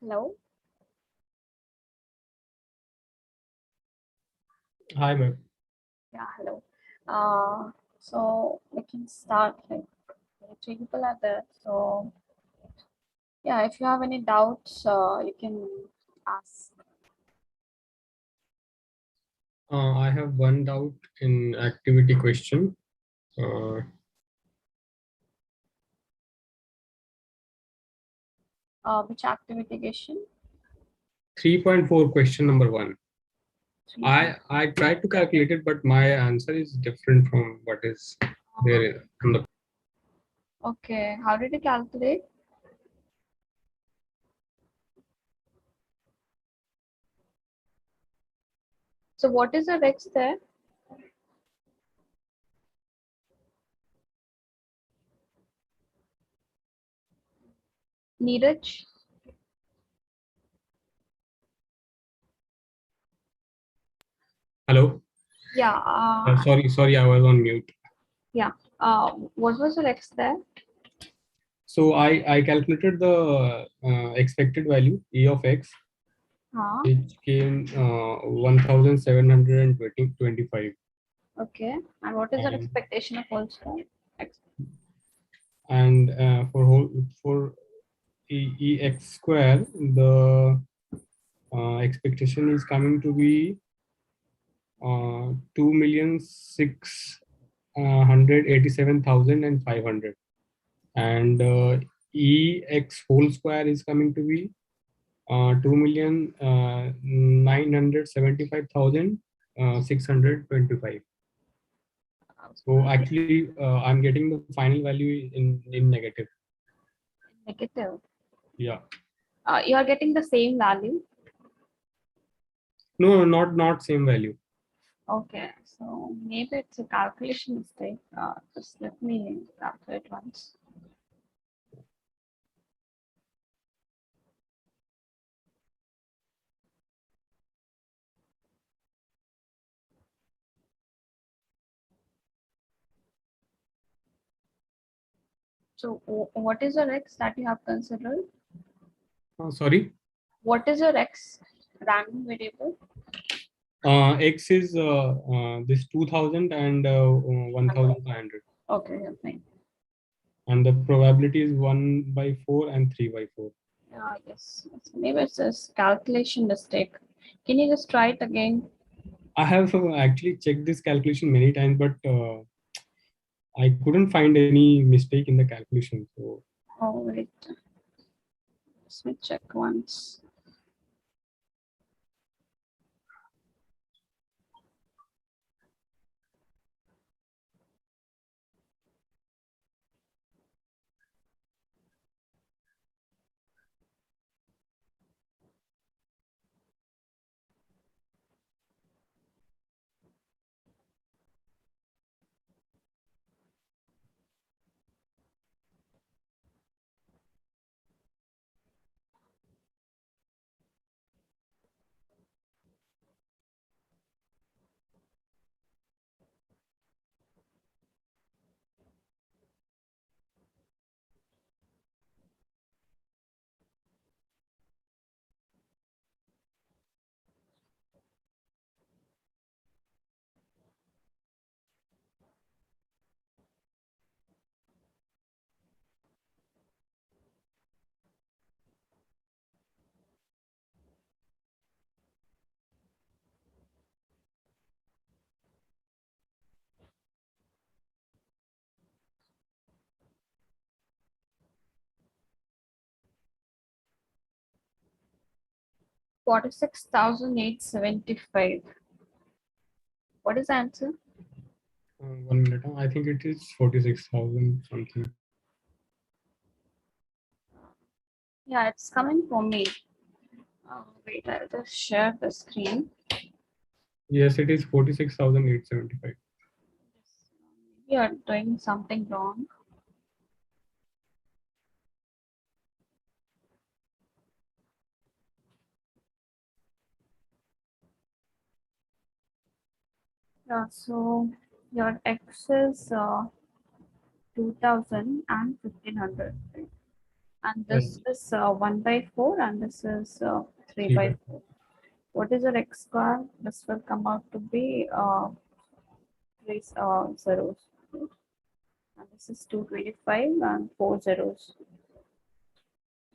Hello. Hi, ma'am. Yeah, hello. So we can start like three people are there. So yeah, if you have any doubts, you can ask. I have one doubt in activity question. Uh, Which activity question? 3.4 question number one. Three. I tried to calculate it, but my answer is different from what is there on the. Okay. How did you calculate? So what is the x there? Neeraj? Hello. Yeah. Sorry, I was on mute. Yeah. What was the x there? So I calculated the expected value E of x, which came 1,725, Okay. And what is the and expectation of whole square? X. for ex square, the expectation is coming to be 2,687,500, and ex whole square is coming to be 2,975,625. So actually, I'm getting the final value in negative. Negative. Yeah. You are getting the same value. No, not same value. Okay, so maybe it's a calculation mistake. Just let me calculate once. So what is your x that you have considered? Sorry. What is your x random variable? X is this 2,000 and 1,500. Okay, yeah, fine. And the probability is 1/4 and 3/4. Yes, maybe it's a calculation mistake. Can you just try it again? I have actually checked this calculation many times, but I couldn't find any mistake in the calculation. So Oh, wait. Let me check once. $46,875. What is the answer? 1 minute. I think it is 46,000 something. Yeah, it's coming for me. Wait, I'll just share the screen. Yes, it is 46,875. You are doing something wrong. Yeah, so your x is 2,000 and 1,500, right? And this is 1 by 4 and this is 3 3 by by 4. What is your x square? This will come out to be 3 zeros. And this is 225 and 4 zeros.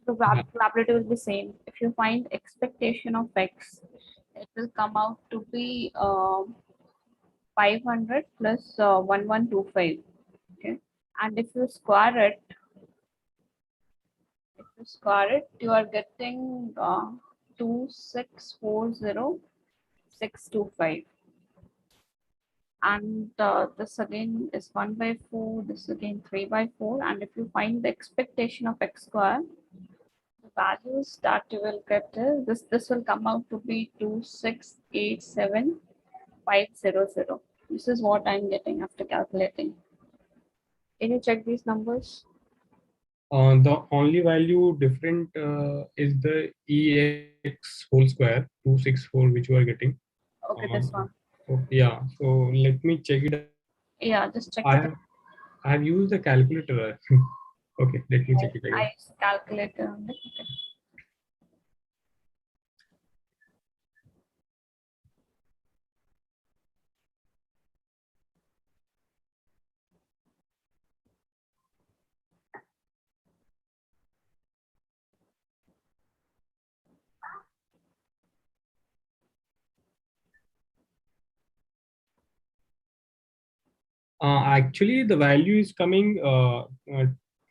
The yeah. probability will be same. If you find expectation of x, it will come out to be 500 plus 1125. Okay, and if you square it, you are getting 2640625. And this again is 1 by 4, this again 3 by 4. And if you find the expectation of x square, the values that you will get is this will come out to be 2687500. This is what I'm getting after calculating. Can you check these numbers? The only value different is the EX whole square 264 which you are getting. Okay, this one. So yeah, so let me check it out. Yeah, just check I it. have I have used the calculator. Okay, let me check it again. I calculated on it. Okay. Actually, the value is coming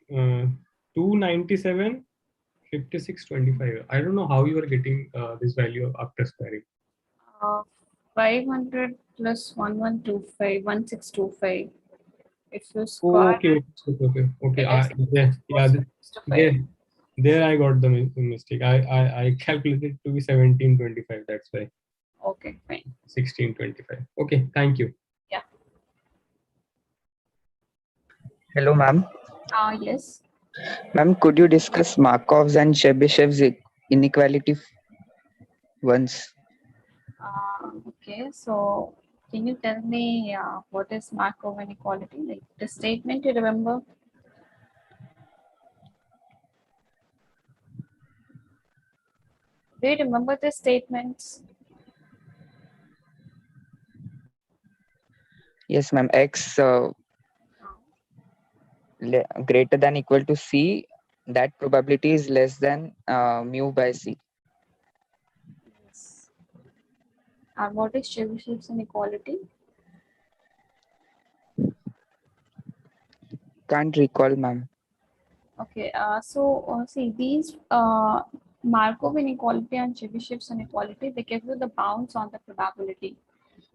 297 5625. I don't know how you are getting this value after squaring. Uh, 500 plus 1125, 1625. If you Oh, square okay, it, okay. it is Yeah, yeah. 4625. There I got the mistake. I calculated to be 1725. That's why Okay, fine. 1625. Okay, thank you. Yeah. Hello, ma'am. Yes. Ma'am, could you discuss Markov's and Chebyshev's inequality once? Okay, so can you tell me what is Markov inequality? Like the statement you remember? Do you remember the statements? Yes, ma'am. X greater than equal to C, that probability is less than mu by C. Yes. And what is Chebyshev's inequality? Can't recall, ma'am. Okay, see these Markov inequality and Chebyshev's inequality, they give you the bounds on the probability.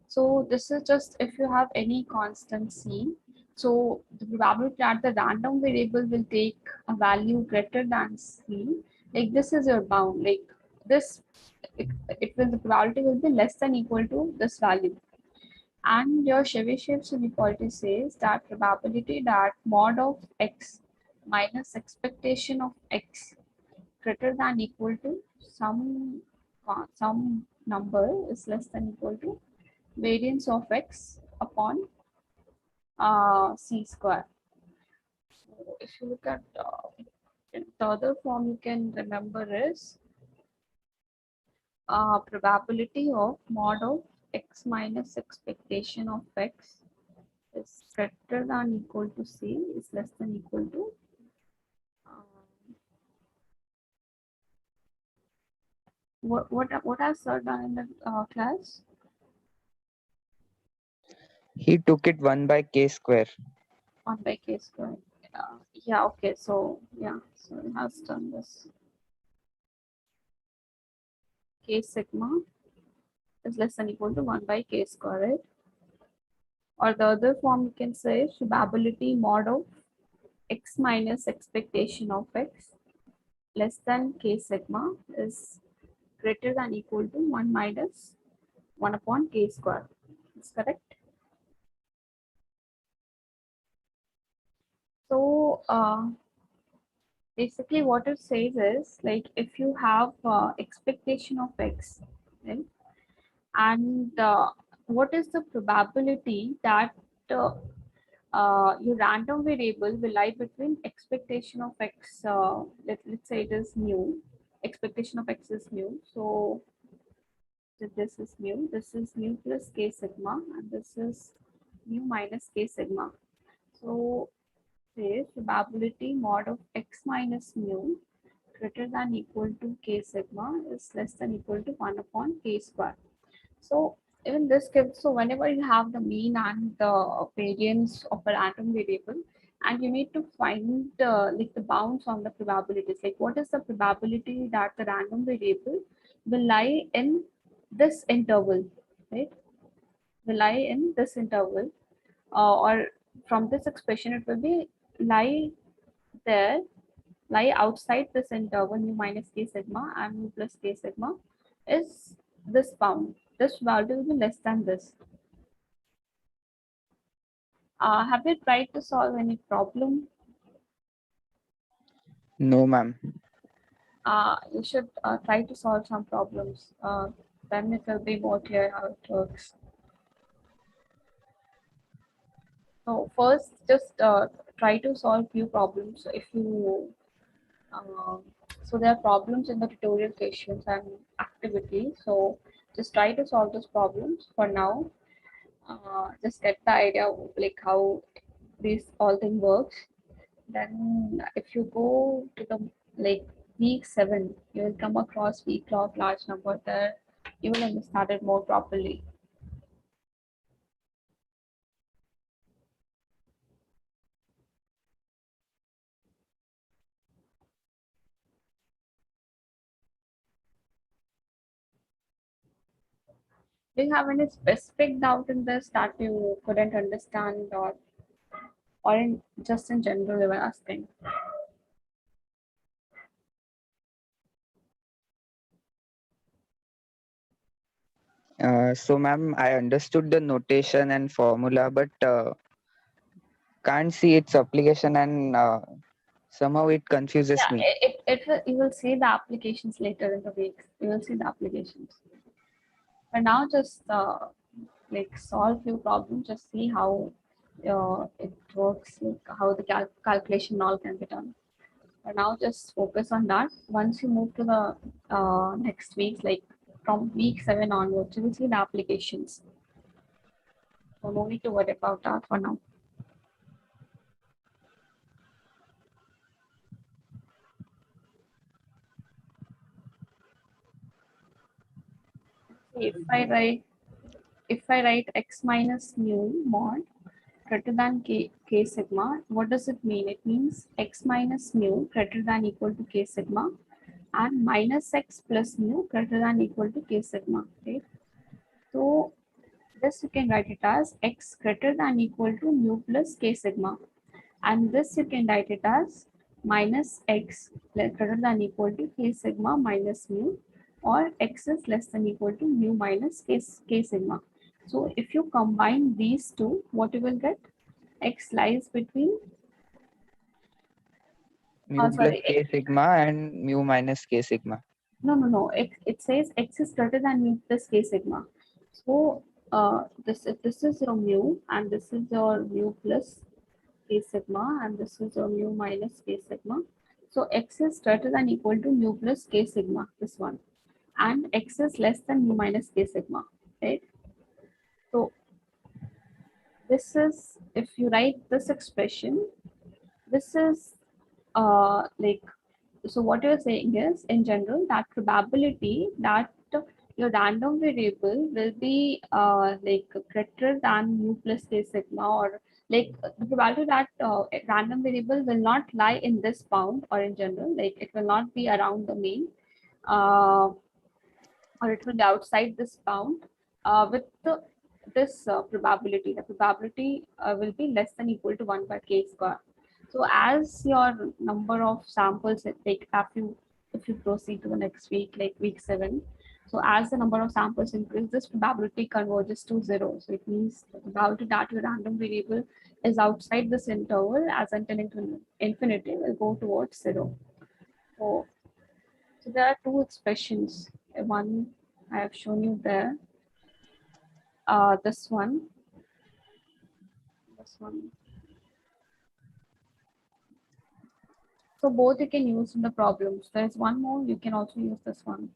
So this is just if you have any constant C, so the probability that the random variable will take a value greater than C, like this is your bound, like this, it will, the probability will be less than equal to this value. And your Chebyshev's inequality says that probability that mod of x minus expectation of x greater than equal to some number is less than equal to variance of x upon c square. So if you look at the other form you can remember is probability of mod of x minus expectation of x is greater than equal to c is less than equal to what has sir done in the class? He took it 1 by K square. 1 by k square. Yeah, okay, so yeah, so it has done this. K sigma is less than equal to 1 by k square, right? Or the other form you can say probability mod of x minus expectation of x less than k sigma is greater than equal to 1 minus 1 upon k square. Is correct? So basically what it says is like if you have expectation of x, right? And what is the probability that uh, your random variable will lie between expectation of x, let's say it is mu, expectation of x is mu. So this is mu plus k sigma, and this is mu minus k sigma. So say probability mod of x minus mu greater than equal to k sigma is less than equal to 1 upon k square. So even this gives, so whenever you have the mean and the variance of a random variable, and you need to find like the bounds on the probabilities, like what is the probability that the random variable will lie in this interval, right? Will lie in this interval, or from this expression it will be lie there, lie outside this interval mu minus k sigma and mu plus k sigma is this bound. This value will be less than this. Have you tried to solve any problem? No, ma'am. You should try to solve some problems. Then it will be more clear how it works. So first, just try to solve few problems. So if you so there are problems in the tutorial questions and activities. So just try to solve those problems for now. Just get the idea of, like how these all thing works. Then if you go to the like week 7, you will come across week law of large number there. You will understand it more properly. Do you have any specific doubt in this that you couldn't understand, or in just in general you were asking? So, ma'am, I understood the notation and formula, but can't see its application, and somehow it confuses Yeah, me. you will see the applications later in the week. You will see the applications. For now, just like solve few problems, just see how it works, like how the calculation and all can be done. For now, just focus on that. Once you move to the next week, like from week 7 onwards, you will see the applications. So no need to worry about that for now. If I write x minus mu mod greater than k sigma, what does it mean? It means x minus mu greater than equal to k sigma and minus x plus mu greater than equal to k sigma, right? So this you can write it as x greater than equal to mu plus k sigma, and this you can write it as minus x greater than equal to k sigma minus mu, or x is less than equal to mu minus k sigma. So if you combine these two, what you will get? X lies between, Mu plus sorry, k sigma and mu minus k sigma. no. It says x is greater than mu plus k sigma. So this is your mu, and this is your mu plus k sigma, and this is your mu minus k sigma. So x is greater than equal to mu plus k sigma, this one, and x is less than mu minus k sigma, right? So this is, if you write this expression, this is like, so what you're saying is, in general, that probability that your random variable will be like greater than mu plus k sigma, or like the probability that random variable will not lie in this bound, or in general, like it will not be around the mean, uh, or it will be outside this bound, with this probability. The probability will be less than equal to 1 by k square. So as your number of samples, like if you proceed to the next week, like week 7, so as the number of samples increase, this probability converges to 0. So it means the probability that your random variable is outside this interval as until into infinity will go towards 0. So so there are two expressions. One I have shown you there. This one. So both you can use in the problems. There is one more, you can also use this one.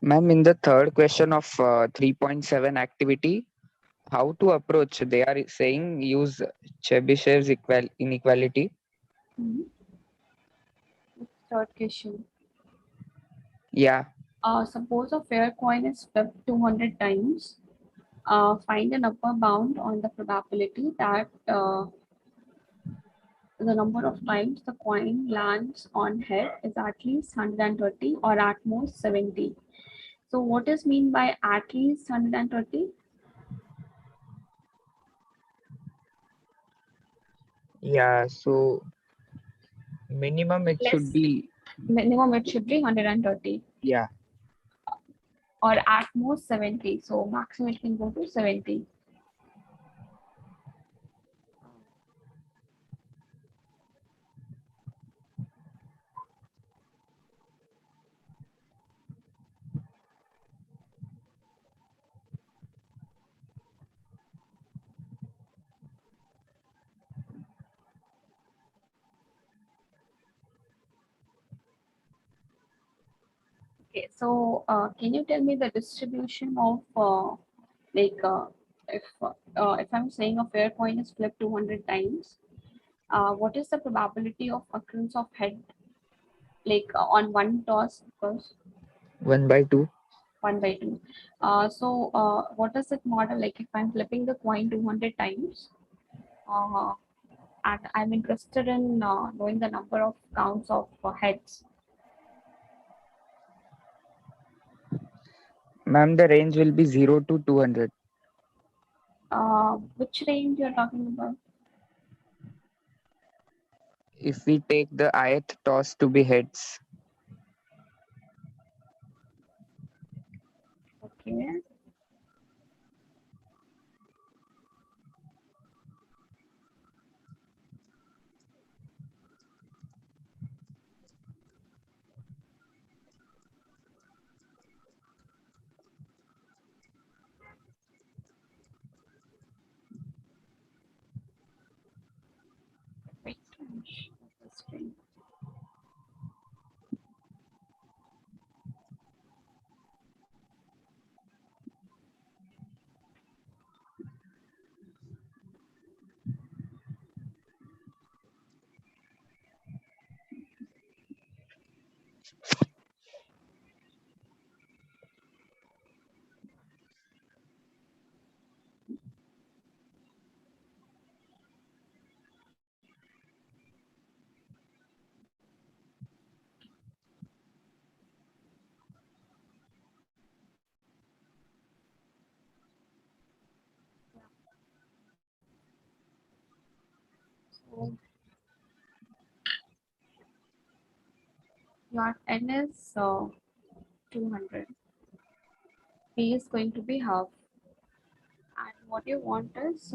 Ma'am, in the third question of 3.7 activity, how to approach? They are saying use Chebyshev's inequality. Third question. Yeah. Suppose a fair coin is flipped 200 times. Find an upper bound on the probability that the number of times the coin lands on head is at least 130 or at most 70. So what is mean by at least 130? Yeah. So minimum it should be. Minimum it should be 130 Yeah. or at most 70. So maximum it can go to 70. Okay, so can you tell me the distribution of if I'm saying a fair coin is flipped 200 times, what is the probability of occurrence of head on one toss first? 1/2. 1/2. What does it model like if I'm flipping the coin 200 times? Uh, and I'm interested in knowing the number of counts of heads. Ma'am, the range will be 0 to 200. Which range you're talking about? If we take the ith toss to be heads. Okay. Wait, what's the string? So your n is 200. P is going to be half. And what you want is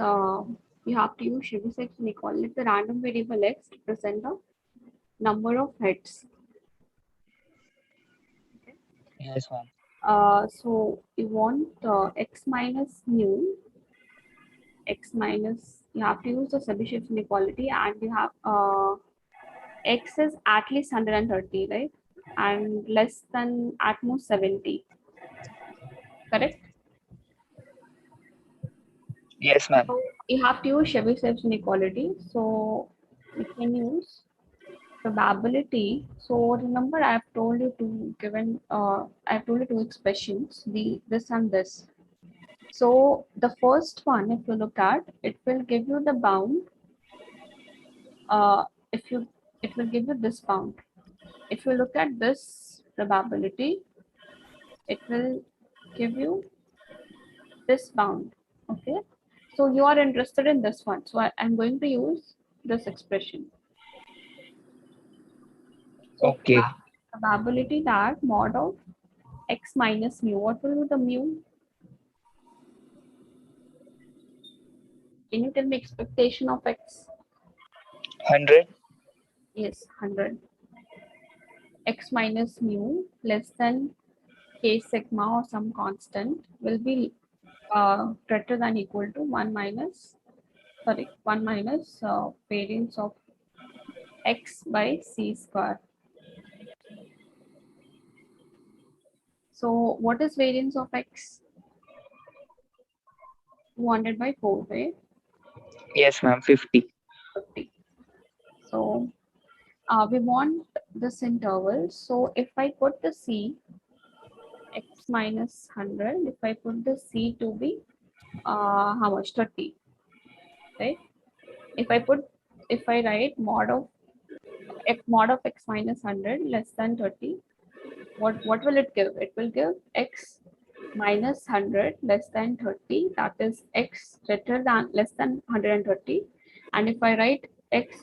you have to use Chebyshev inequality. Let the random variable x represent the number of heads. Okay. Yes, ma'am. So you want x minus mu, you have to use the Chebyshev inequality, and you have x is at least 130, right? And less than at most 70. Correct? Yes, ma'am. So you have to use Chebyshev inequality. So we can use probability. So remember, I've told you I've told you two expressions, this and this. So the first one, if you look at, it will give you the bound. If you, it will give you this bound. If you look at this probability, it will give you this bound. Okay. So you are interested in this one. So I'm going to use this expression. So Okay. probability that mod of x minus mu. What will be the mu? Can you tell me expectation of x? 100. Yes, 100. X minus mu less than k sigma or some constant will be greater than equal to 1 minus variance of x by c square. So what is variance of x? 200 by 4, right? Yes, ma'am. 50. 50. So we want this interval. So if I put the c x minus 100, if I put the c to be how much? 30, right? If I write mod of x minus 100 less than 30, what will it give? It will give x minus 100 less than 30, that is x greater than less than 130. And if I write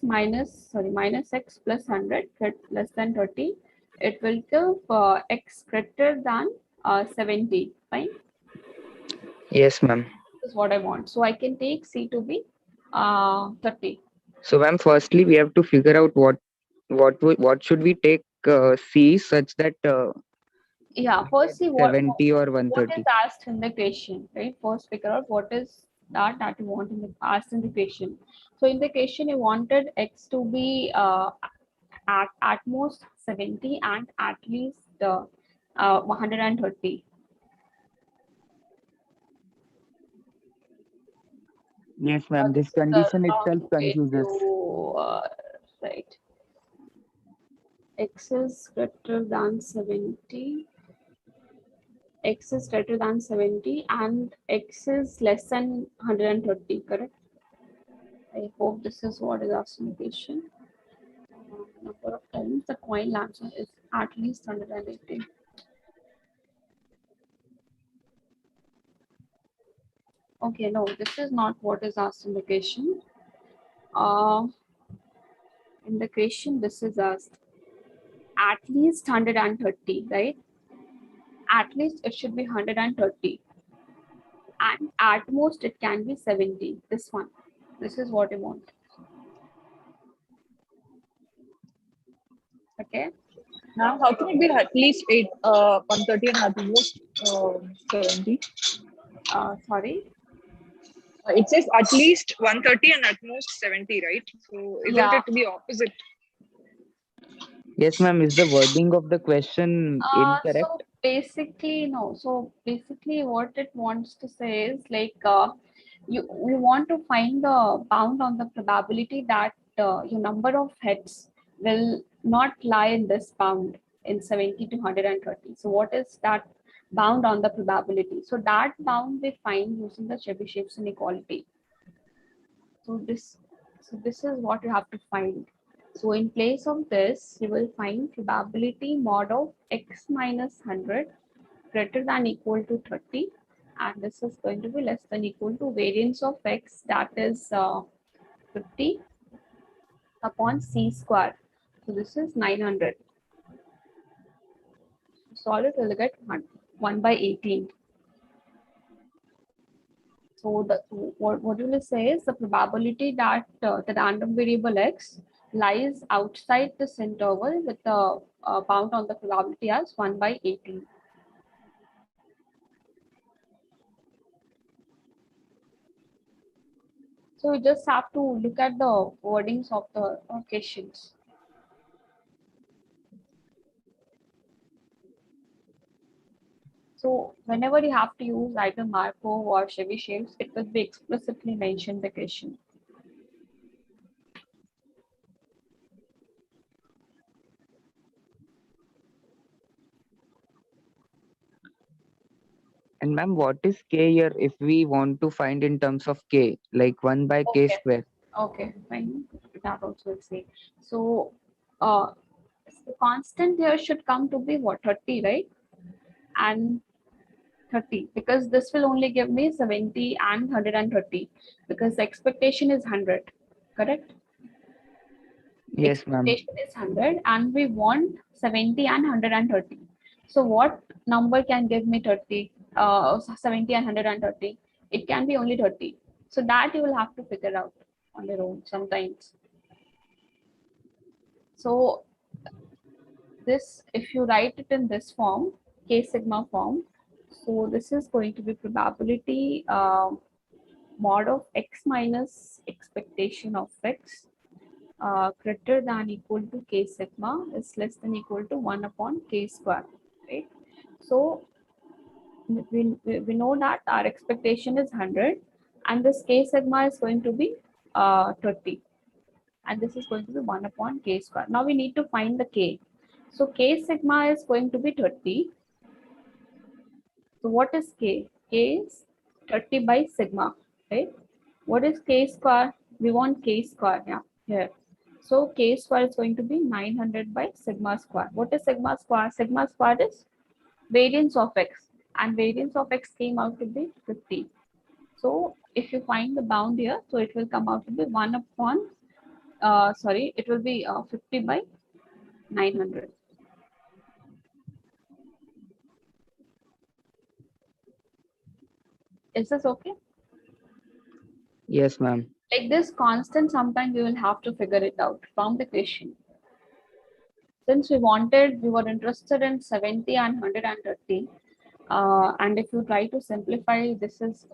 minus x plus 100 less than 30, it will give x greater than 70. Fine. Yes, ma'am. This is what I want. So I can take c to be 30. So, ma'am, firstly, we have to figure out what should we take C such that Yeah, we first get see 70 or what is 130. asked in the question, right? First figure out what is that you want in the asked in the question. So in the question you wanted x to be at most 70 and at least 130. Yes, ma'am. This This is the condition itself wrong way confuses. to right. X is greater than 70. X is greater than 70 and x is less than 130, correct? I hope this is what is asked in the question. Number of times the coin answer is at least 180. Okay, no, this is not what is asked in the question. Uh, in the question, this is asked at least 130, right? At least it should be 130. And at most it can be 70. This one. This is what I want. Okay. Now, how can it be at least 130 and at most 70? Sorry. It says at least 130 and at most 70, right? So isn't Yeah. it the opposite? Yes, ma'am. Is the wording of the question incorrect? So basically, no. So basically, what it wants to say is like you want to find the bound on the probability that your number of heads will not lie in this bound in 70 to 130. So what is that bound on the probability? So that bound we find using the Chebyshev's inequality. So this is what you have to find. So in place of this, you will find probability mod of x minus 100 greater than equal to 30. And this is going to be less than equal to variance of x, that is 50 upon c square. So this is 900. Solve it, we'll get 1 by 18. So what you will say is the probability that the random variable x lies outside this interval with the bound on the probability as 1 by 18. So you just have to look at the wordings of the questions. So whenever you have to use either Markov or Chebyshev, it will be explicitly mentioned the question. And ma'am, what is K here if we want to find in terms of K, like 1 by K Okay. square? Okay, fine. That also will say. So the constant here should come to be what, 30, right? And 30, because this will only give me 70 and 130 because the expectation is 100, correct? Yes, ma'am. Expectation is 100 and we want 70 and 130. So what number can give me 30, 70 and 130? It can be only 30. So that you will have to figure out on your own sometimes. So this, if you write it in this form, K sigma form. So this is going to be probability mod of x minus expectation of x greater than equal to k sigma is less than equal to 1 upon k square, right? So we know that our expectation is 100 and this k sigma is going to be 30 and this is going to be 1 upon k square. Now we need to find the k. So k sigma is going to be 30. So what is k? K is 30 by sigma, right? What is k square? We want k square, yeah, here. So k square is going to be 900 by sigma square. What is sigma square? Sigma square is variance of x and variance of x came out to be 50. So if you find the bound here, so it will come out to be 1 upon, it will be 50 by 900. Is this okay? Yes, ma'am. Like this constant, sometimes we will have to figure it out from the question. Since we were interested in 70 and 130. And if you try to simplify, this is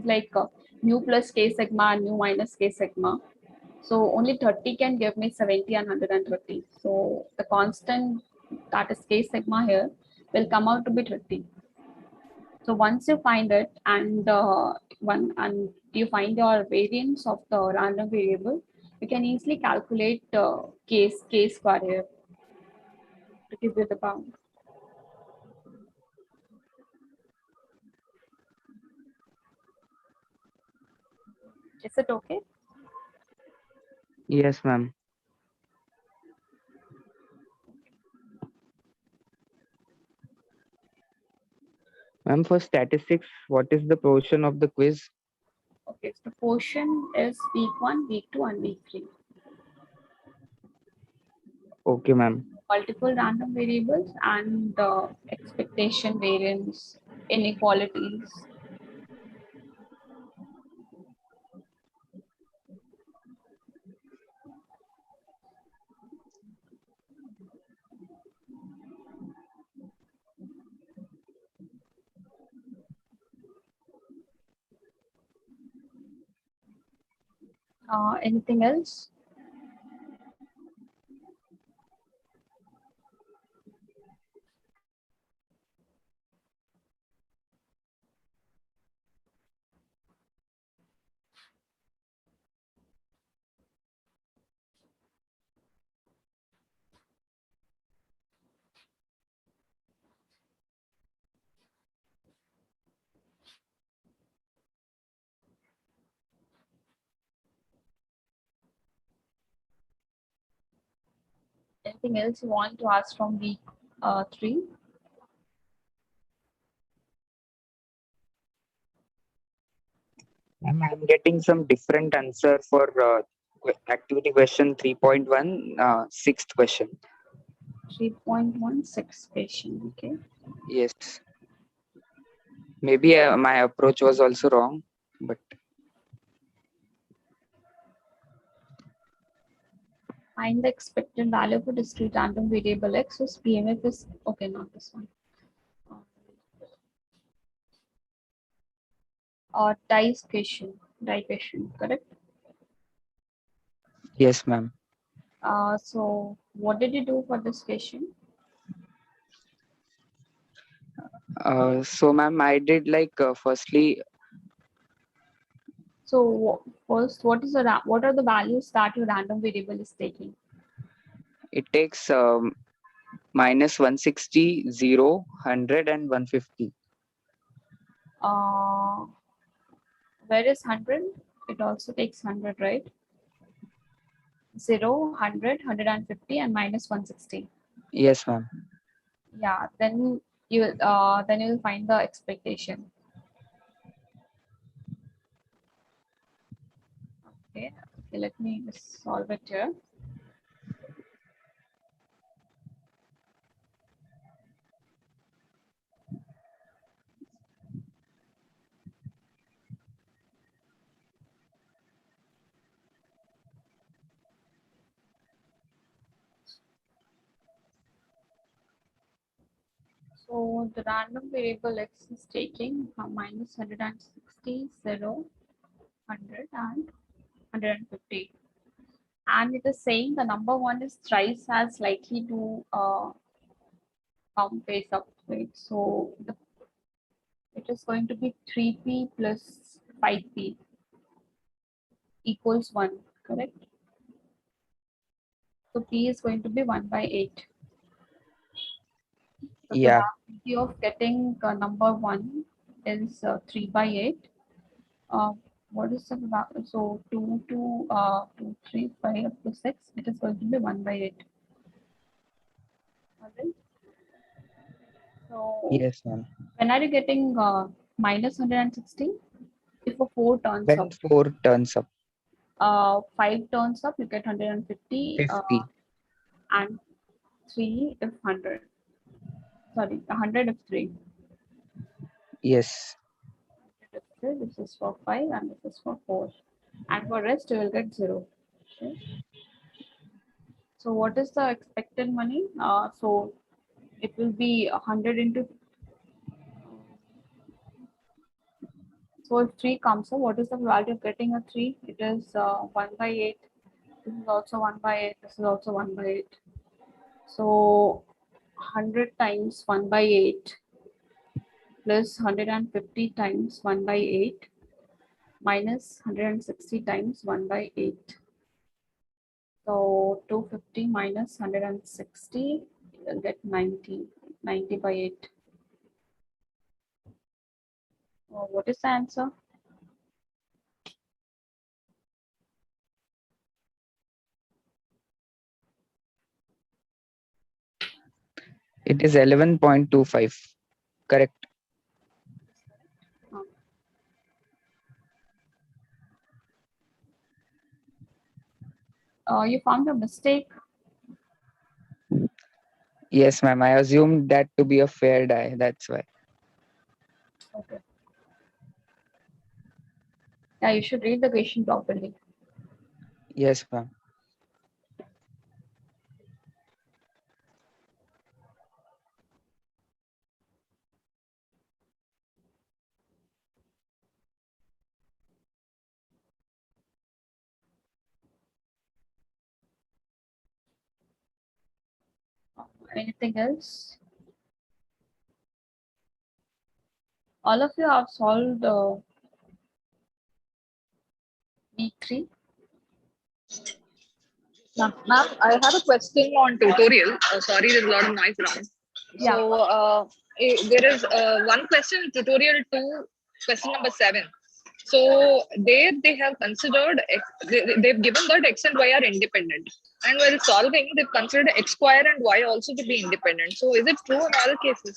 like mu plus k sigma and mu minus k sigma. So only 30 can give me 70 and 130. So the constant that is k sigma here will come out to be 30. So once you find it and you find your variance of the random variable, you can easily calculate k square here to give you the bound. Is it okay? Yes, ma'am. Ma'am, for statistics, what is the portion of the quiz? Okay, so the portion is week 1, week 2, and week 3. Okay, ma'am. Multiple random variables and expectation variance, inequalities. Anything else? Anything else you want to ask from week 3? Ma'am, I'm getting some different answer for activity question 3.1, sixth question. 3.16 question, okay. Yes. Maybe my approach was also wrong, but Find the expected value for discrete random variable x whose PMF is, okay, not this one. Or die question, correct? yes, ma'am. So what did you do for this question? So, ma'am, I did like firstly, So first, what are the values that your random variable is taking? it takes minus 160, 0, 100, and 150. Uh, where is 100? It also takes 100, right? 0, 100, 150, and minus 160. Yes, ma'am. Yeah, then you will find the expectation. Okay, let me just solve it here. So the random variable x is taking minus 160, 0, 100 and 150. And it is saying the number one is thrice as likely to count base up, right? So it is going to be 3p plus 5p equals 1, correct? So p is going to be 1 by 8. The Yeah. probability of getting number 1 is 3 by 8. What is the probability? So 2, 3, 5 up to 6. It is going to be 1 by 8. Alright. So Yes, ma'am. when are you getting minus 160? If a 4 turns up, When 4 turns up, 5 turns up, you get 150, 50. and 3 if 100. Sorry, 100 if 3. Yes. This is for 5 and this is for 4. And for rest, you will get 0. Okay. So what is the expected money? So it will be 100 into. So if 3 comes up, what is the value of getting a 3? It is 1 by 8. This is also 1 by 8. This is also 1 by 8. So 100 times 1 by 8 plus 150 times 1 by 8 minus 160 times 1 by 8. So 250 minus 160, you'll get 90, 90 by 8. What is the answer? It is 11.25. Correct. You found a mistake. Yes, ma'am. I assumed that to be a fair die. That's why. Okay. Yeah, you should read the question properly. Yes, ma'am. Anything else? All of you have solved B3. Ma'am, I have a question on tutorial. Sorry, there's a lot of noise around. Yeah. So there is one question in tutorial 2, question number 7. So there they have considered, they've given that x and y are independent. And while solving, they've considered x square and y also to be independent. So is it true in all cases?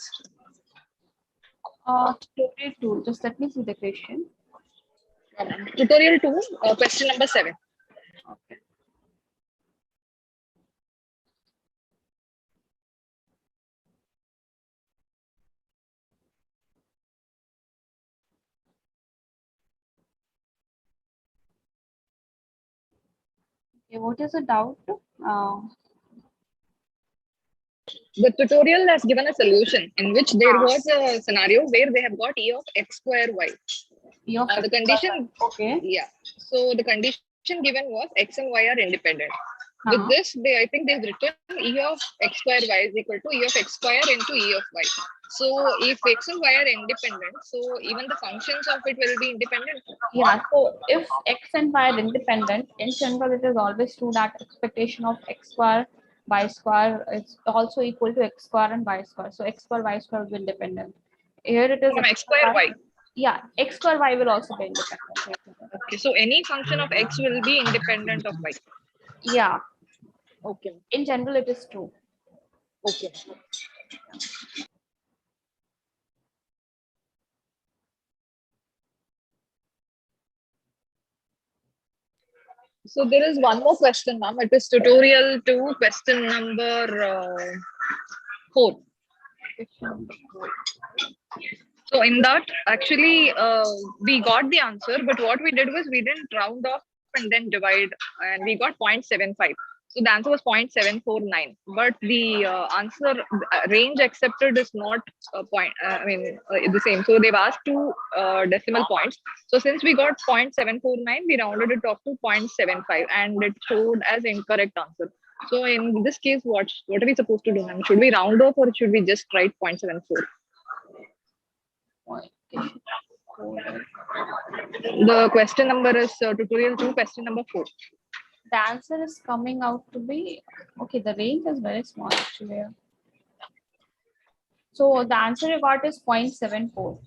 Tutorial 2. Just let me see the question. Tutorial 2, question number 7. Okay. Okay, what is the doubt? The tutorial has given a solution in which there was a scenario where they have got e of x square y. E of The condition, okay. yeah. So the condition given was x and y are independent. With this, I think they've written e of x square y is equal to e of x square into e of y. So if x and y are independent, so even the functions of it will be independent. Yeah, so if x and y are independent, in general, it is always true that expectation of x square, y square is also equal to x square and y square. So x square, y square will be independent. Here it is From x square y. Yeah, x square y will also be independent. Okay, so any function of x will be independent of y. Yeah. Okay. In general, it is true. Okay. So there is one more question, ma'am. It is tutorial 2, question number 4. So in that, actually, we got the answer, but what we did was we didn't round off and then divide, and we got 0.75. So the answer was 0.749, but the answer range accepted is not the same. So they've asked two decimal points. So since we got 0.749, we rounded it off to 0.75, and it showed as incorrect answer. So in this case, what are we supposed to do, ma'am? Should we round off or should we just write 0.74? The question number is tutorial 2, question number 4. The answer is coming out to be, okay, the range is very small actually. So the answer you got is 0.74.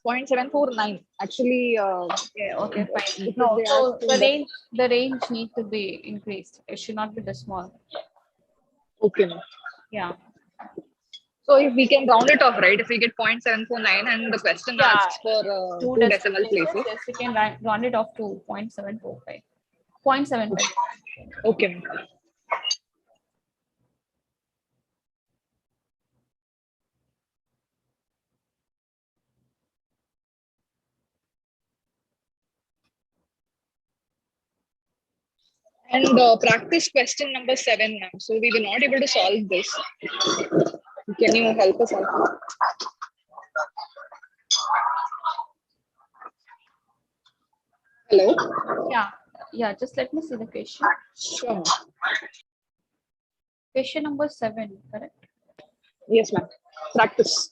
0.749. Actually, Okay, fine. because No, they so asked in the range need to be increased. It should not be this small. okay, ma'am. Yeah. So if we can round it off, right? If we get 0.749 and the question Yeah, asks for two two decimal places. Yes, you can round it off to 0.745. 0.75. Okay, ma'am. And practice question number 7, ma'am. So we were not able to solve this. Can you help us out? Hello? Yeah, just let me see the question. Sure, ma'am. Question number 7, correct? Yes, ma'am. Practice.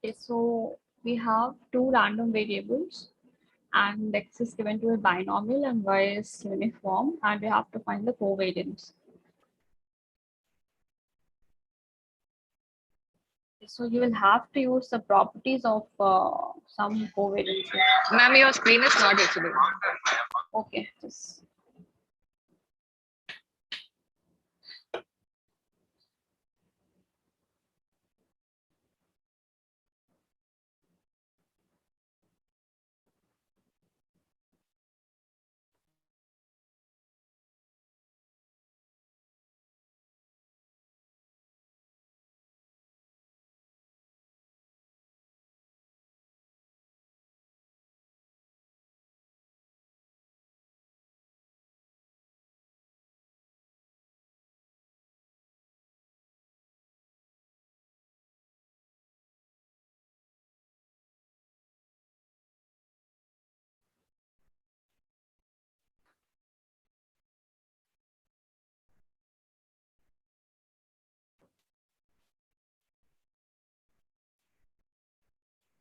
Okay, so we have two random variables and x is given to a binomial and y is uniform, and we have to find the covariance. So you will have to use the properties of some covariance. Ma'am, your screen is not visible. Okay, just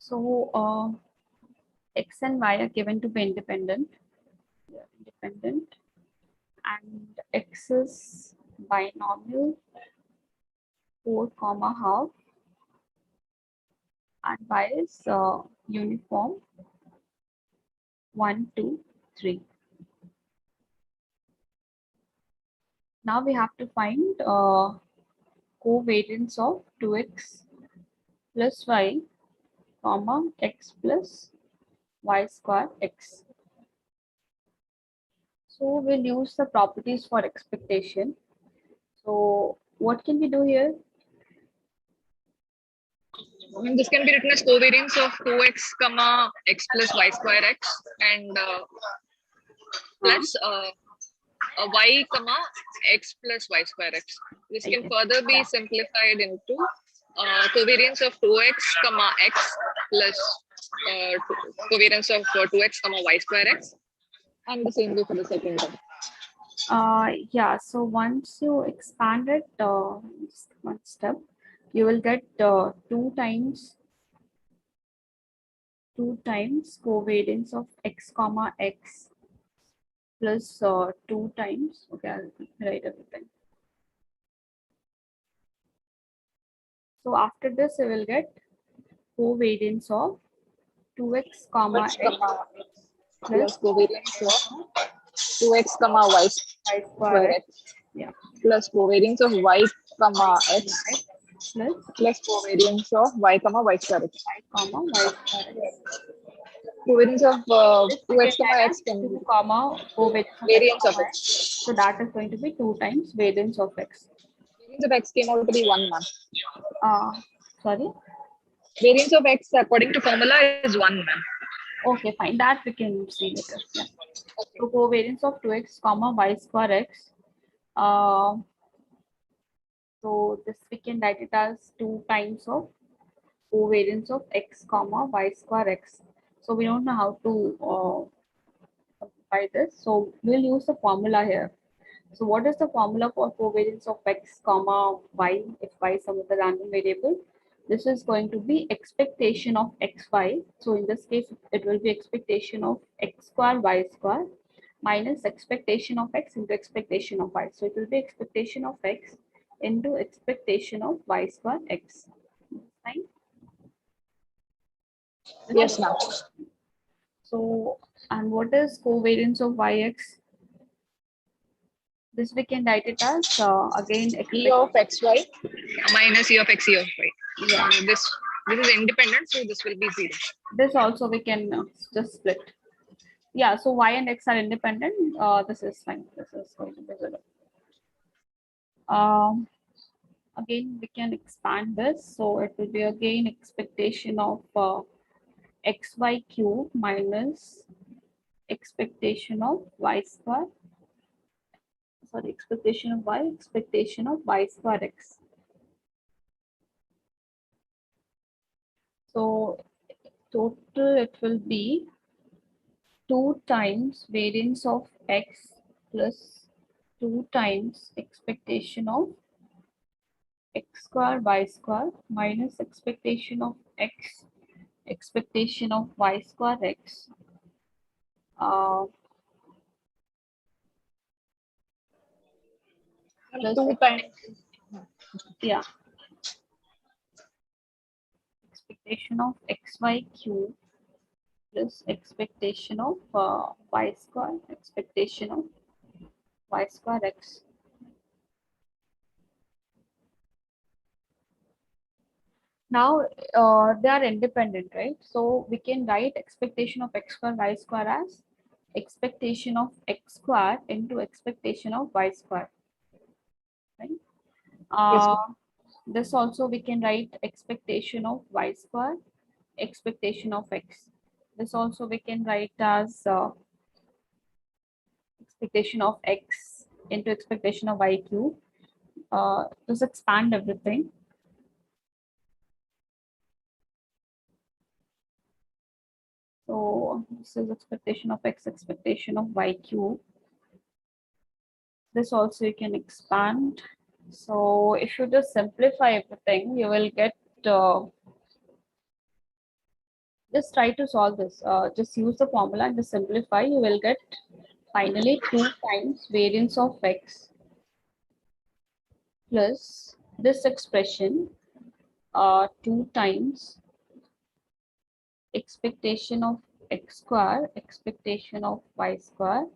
so x and y are given to be independent. And x is binomial 4 comma half, and y is uniform 1 2 3. Now we have to find covariance of 2x plus y comma x plus y square x. So we'll use the properties for expectation. So what can we do here? This can be written as covariance of 2x comma x plus y square x and plus y comma x plus y square x. This can further be simplified into covariance of 2x comma x plus covariance of 2x comma y square x, and the same way for the second term. Yeah, so once you expand it, just one step, you will get 2 times covariance of x comma x plus 2 times, okay, I'll write everything. So after this, you will get covariance of 2x comma X x comma plus plus covariance of 2x comma y y square square x, x yeah, plus covariance of y comma x plus plus covariance of y comma y square x. y comma y square x. Covariance of This 2x again comma I x have can 2 comma covariance of x variance of comma x. x. So that is going to be 2 times variance of x. Variance of x came out to be 1 man. Sorry. Variance of x according to formula is 1 man. Okay, fine. That we can see later. Yeah. So covariance of 2x comma y square x. So this we can write it as 2 times of covariance of x comma y square x. So we don't know how to simplify this. So we'll use the formula here. So what is the formula for covariance of x comma y if y is some of the random variable? This is going to be expectation of xy. So in this case, it will be expectation of x square y square minus expectation of x into expectation of y. So it will be expectation of x into expectation of y square x. Fine. Yes, ma'am. So, and what is covariance of yx? This we can write it as again E of xy minus e of x e of y. Yeah. This is independent, so this will be 0. This also we can just split. Yeah, so y and x are independent. This is fine. This is going to be 0. Again, we can expand this. So it will be again expectation of xy cube minus expectation of y square. Sorry, expectation of y square x. So total it will be 2 times variance of x plus 2 times expectation of x square y square minus expectation of x expectation of y square x plus 2 times. yeah expectation of xy cube plus expectation of y square expectation of y square x. Now they are independent, right? So we can write expectation of x square y square as expectation of x square into expectation of y square, right? Yes, This also we can write expectation of y square, expectation of x. This also we can write as expectation of x into expectation of y cube. Just expand everything. So this is expectation of x, expectation of y cube. This also you can expand. So if you just simplify everything, you will get, just try to solve this. Just use the formula and just simplify. You will get finally 2 times variance of x plus this expression 2 times expectation of x square, expectation of y square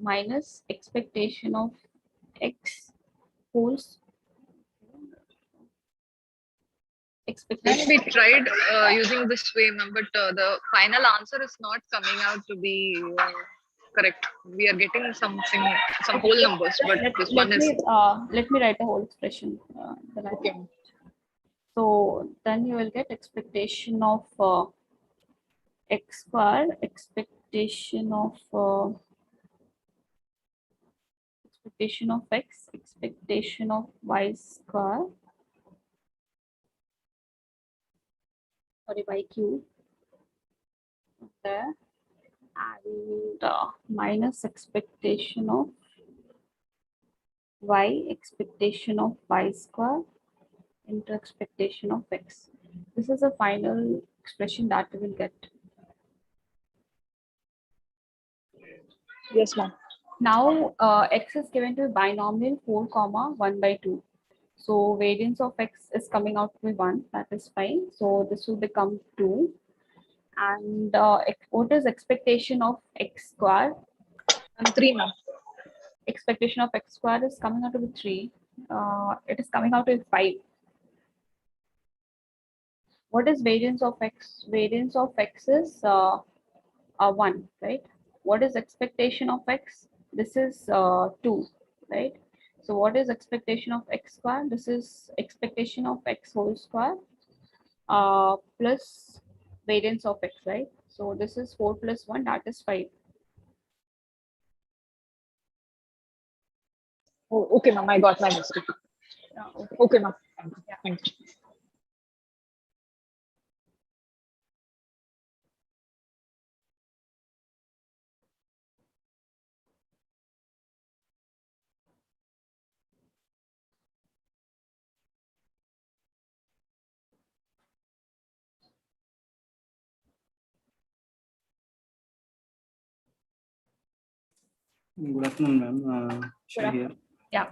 minus expectation of x whole and expectation. we tried using this way, ma'am, but the final answer is not coming out to be correct. We are getting something, some whole numbers, but this one is Let me write the whole expression. okay. So then you will get expectation of x square, expectation of x, expectation of y square sorry, y cube there, and minus expectation of y, expectation of y square into expectation of x. This is a final expression that we will get. Yes, ma'am. Now x is given to be binomial 4 comma 1 by 2. So variance of x is coming out to be 1. That is fine. So this will become 2. And what is expectation of x square? 3, ma'am. Expectation of x square is coming out to be 3. It is coming out to be 5. What is variance of x? Variance of x is 1, right? What is expectation of x? This is 2, right? So what is expectation of x square? This is expectation of x whole square plus variance of x, right? So this is 4 plus 1, that is 5. Oh, okay, ma'am. I got my mistake. Okay. Okay, ma'am. Yeah. Thank you. Good afternoon, ma'am. Shah Good here. Yeah.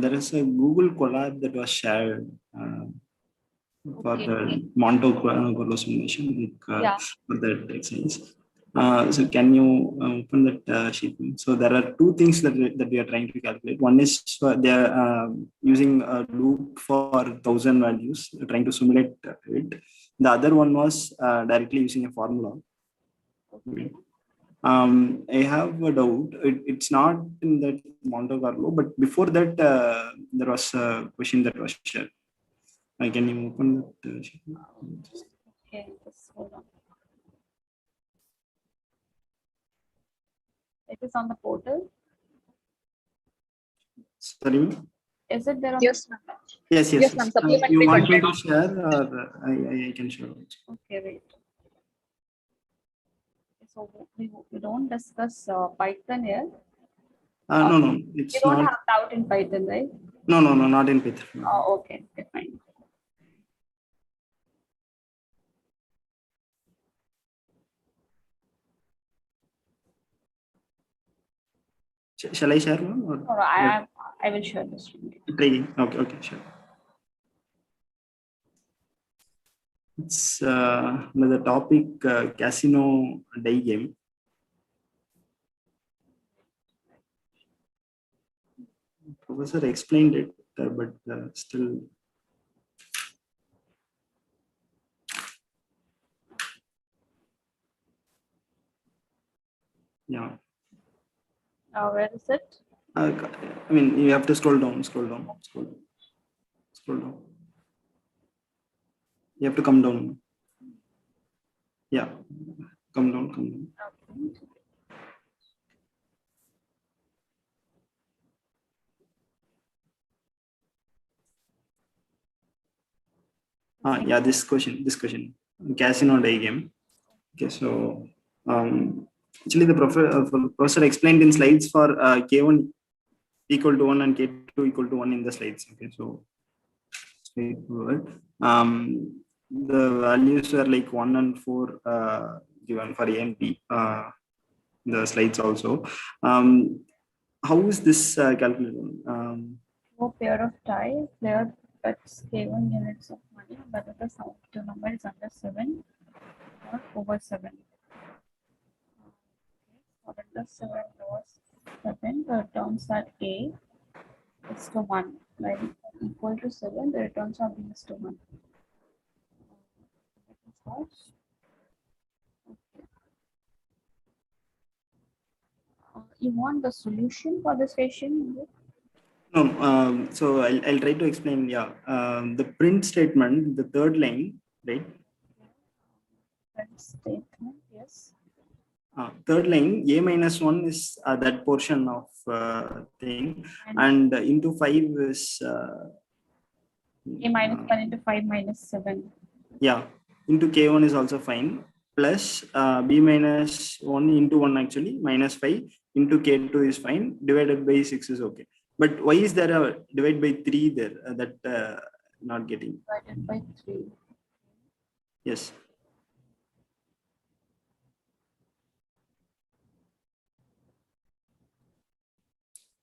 There is a Google collab that was shared for Okay. the Monte-Carlo simulation Yeah. for that exercise. So can you open that sheet? So there are two things that we are trying to calculate. One is they are using a loop for 1,000 values, trying to simulate it. The other one was directly using a formula. Okay. I have a doubt. It's not in that Monte Carlo, but before that, there was a question that was shared. Can you open that? Okay. Just hold on. It is on the portal. Sorry, ma'am? Is it there on Yes, ma'am. Yes. Yes, ma'am. Supplementary You want me content. to share, or I can share also? Okay, wait. So we don't discuss Python here. No, You it's don't not. have doubt in Python, right? No, not in Python. Okay, fine. Shall I share, ma'am? Or No, I will share this with you. try? Okay, sure. It's the topic casino die game. Professor explained it, but still. Yeah. Where is it? I mean, you have to scroll down. You have to come down. Yeah, come down. Okay. Yeah, this question, casino die game. Okay, so actually the professor explained in slides for K1 equal to 1 and K2 equal to 1 in the slides. Okay, so straightforward. The values were like 1 and 4 given for A and B. The slides also. How is this calculated? For pair of ties, player bets K1 units of money, whether the sum of two number is under 7 or over 7. So under 7 over 7, the returns are A is to 1, right? Equal to 7, the returns are B is to 1. You want the solution for this question? No, so I'll try to explain. Yeah, the print statement, the third line, right? Print statement, yes. Third line, A minus 1 is that portion of thing, and into 5 is A minus 1 into 5 minus 7. Yeah, into K1 is also fine. Plus B minus 1 into 1 actually minus 5 into K2 is fine. Divided by 6 is okay. But why is there a divide by 3 there? That not getting. Divided by 3. Yes.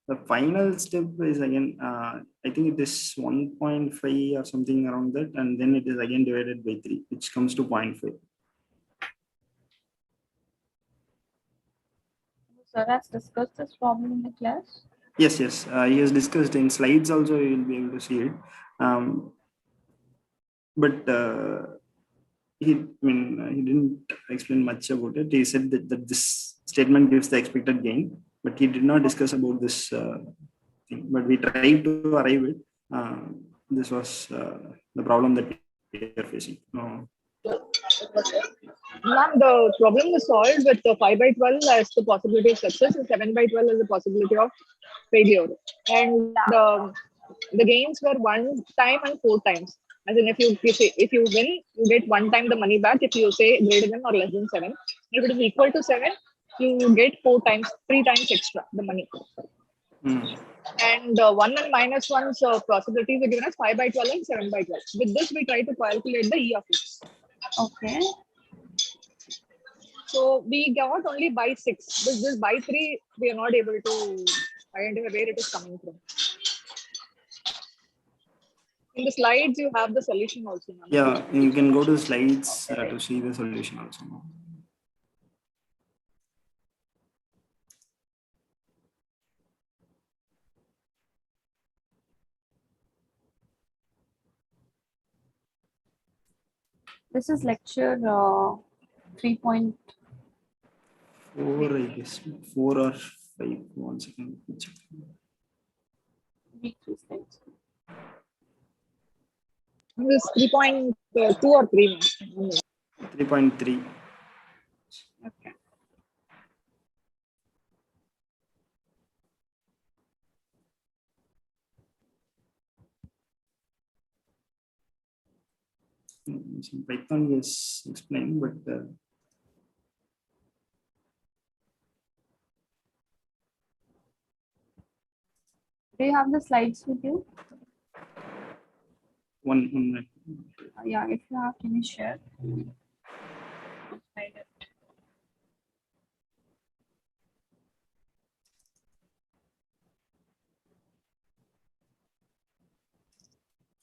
The final step is again, I think it is 1.5 or something around that. And then it is again divided by 3, which comes to 0.5. Sir has discussed this problem in the class. Yes, yes. He has discussed in slides also, you will be able to see it. But he didn't explain much about it. He said that this statement gives the expected gain, but he did not discuss about this thing. But we tried to arrive it. This was the problem that we are facing. Ma'am, the problem was solved with 5 by 12 as the possibility of success and 7 by 12 as the possibility of failure. And the gains were 1 time and 4 times. As in, if you win, you get 1 time the money back. If you say greater than or less than 7, if it is equal to 7, you get 4 times, 3 times extra the money. And 1 and minus 1's possibilities are given as 5 by 12 and 7 by 12. With this, we try to calculate the E of x. Okay. So we got only by 6. This by 3, we are not able to identify where it is coming from. In the slides, you have the solution also. Yeah, you can go to slides to see the solution also. This is lecture 3.4, 4, I guess. 4 or 5. 1 second. Check. week 3 slides. This 3.2 or 3. 3.3. Okay. Python is explained, but Do you have the slides with you? one minute. Yeah, if you have, can you share? Slide it.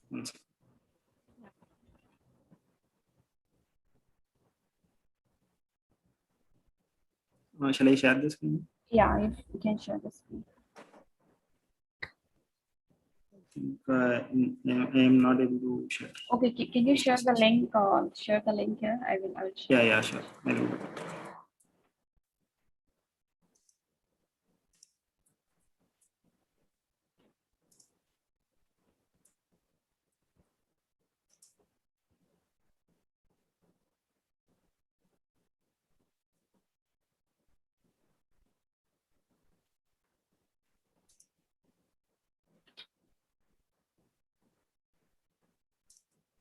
One second. Shall I share this? Yeah, if you can share the screen. I am not able to share. Okay, can you share the link? Share the link here. I will share. Yeah, sure. I'll do that.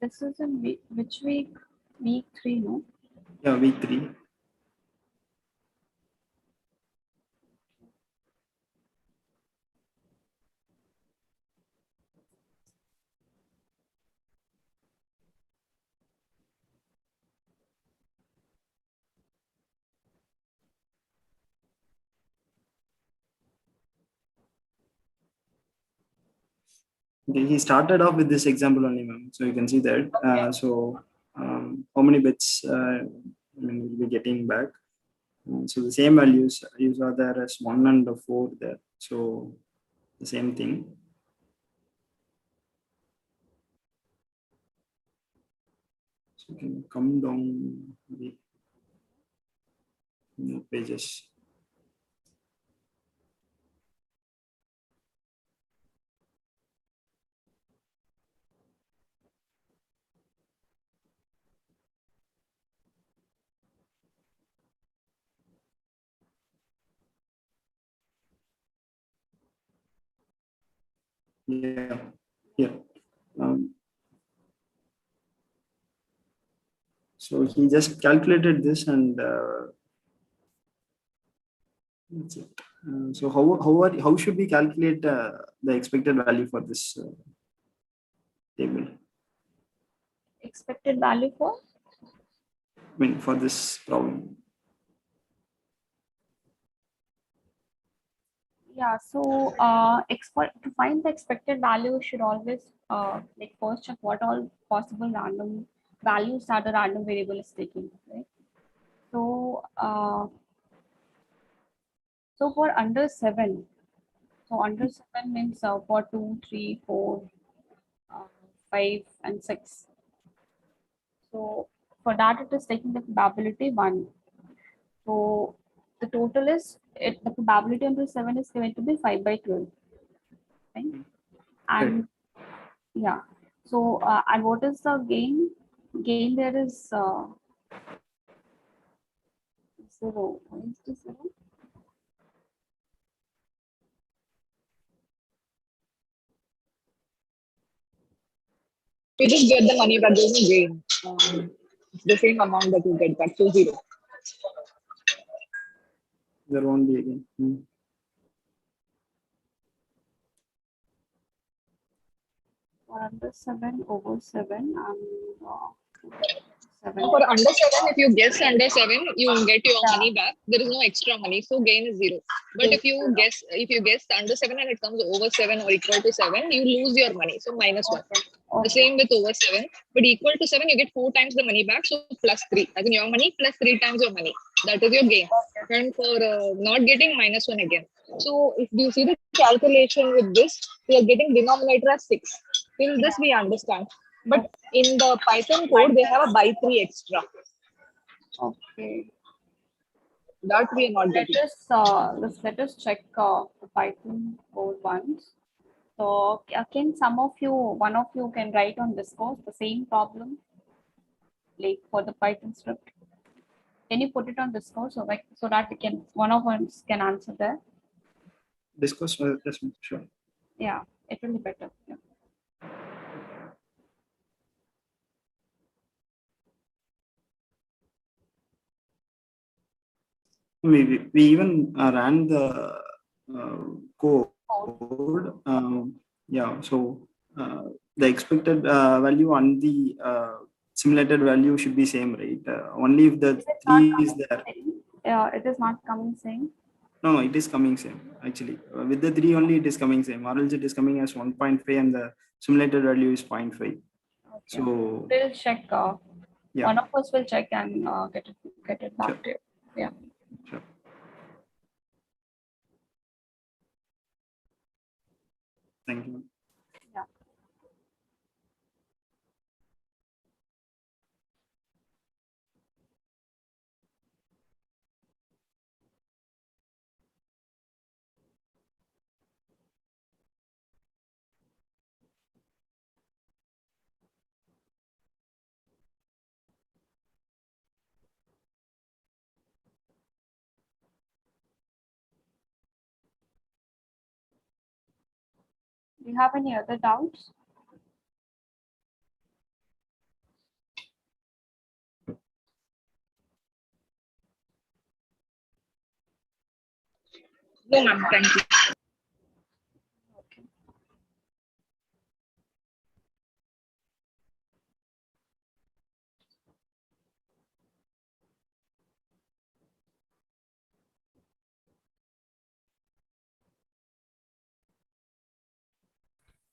This is in which week? Week 3, no? Yeah, week 3. Okay, he started off with this example only, ma'am. So you can see that. How many bits we'll be getting back? So the same values are there as 1 and 4 there. So the same thing. So you can come down the pages. Yeah. Um, So he just calculated this and that's it. So how should we calculate the expected value for this table? Expected value for? I mean, for this problem. Yeah, so to find the expected value, you should always like first check what all possible random values that the random variable is taking, right? So so for under 7, so under 7 means for 2, 3, 4, 5, and 6. So for that, it is taking the probability 1. So the total is, the probability under 7 is going to be 5 by 12. Right? And yeah, so and what is the gain? Gain there is 0. What is the 0? You just get the money back, there's no gain. It's the same amount that you get back, so 0. There won't be again. For under 7 over 7 and 7. For under 7, if you guess under 7, you get your money back. There is no extra money, so gain is 0. But if you guess under 7 and it comes over 7 or equal to 7, you lose your money, so minus 1. The same with over 7, but equal to 7, you get 4 times the money back, so plus 3. As in your money plus 3 times your money. That is your gain. And for not getting, minus 1 again. So if you see the calculation with this, we are getting denominator as 6. Till this we understand. But in the Python code, they have a by 3 extra. Okay. That we are not getting. Let us check the Python code once. So can one of you can write on Discord the same problem, like for the Python script? Can you put it on Discord so that one of us can answer there? Discuss this, sure. Yeah, it will be better. Yeah. We even ran the code. Yeah, so the expected value and the simulated value should be same, right? Only if the 3 is there. It is not coming same. No, it is coming same actually. With the 3 only, it is coming same. Or else it is coming as 1.5 and the simulated value is 0.5. Okay. So we'll check. Yeah. One of us will check and get it back Sure. to you. Yeah. Sure. Thank you. Yeah. Do you have any other doubts? No, ma'am, thank you. Okay.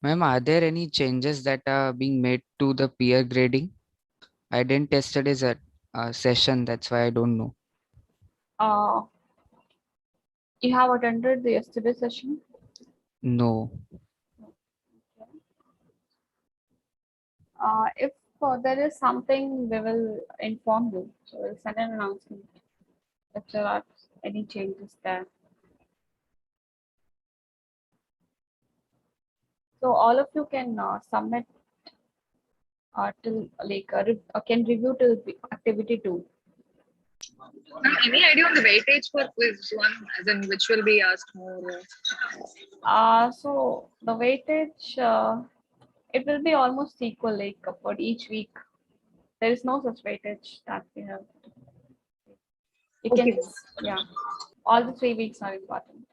Ma'am, are there any changes that are being made to the peer grading? I didn't test yesterday's session, that's why I don't know. You have attended the yesterday session? No. If there is something, we will inform you. So we'll send an announcement if there are any changes there. So all of you can submit till can review till activity 2. Ma'am, any idea on the weightage for quiz 1, as in which will be asked more? So the weightage, it will be almost equal, like for each week. There is no such weightage that we have. You Okay. can, yeah, all the 3 weeks are important.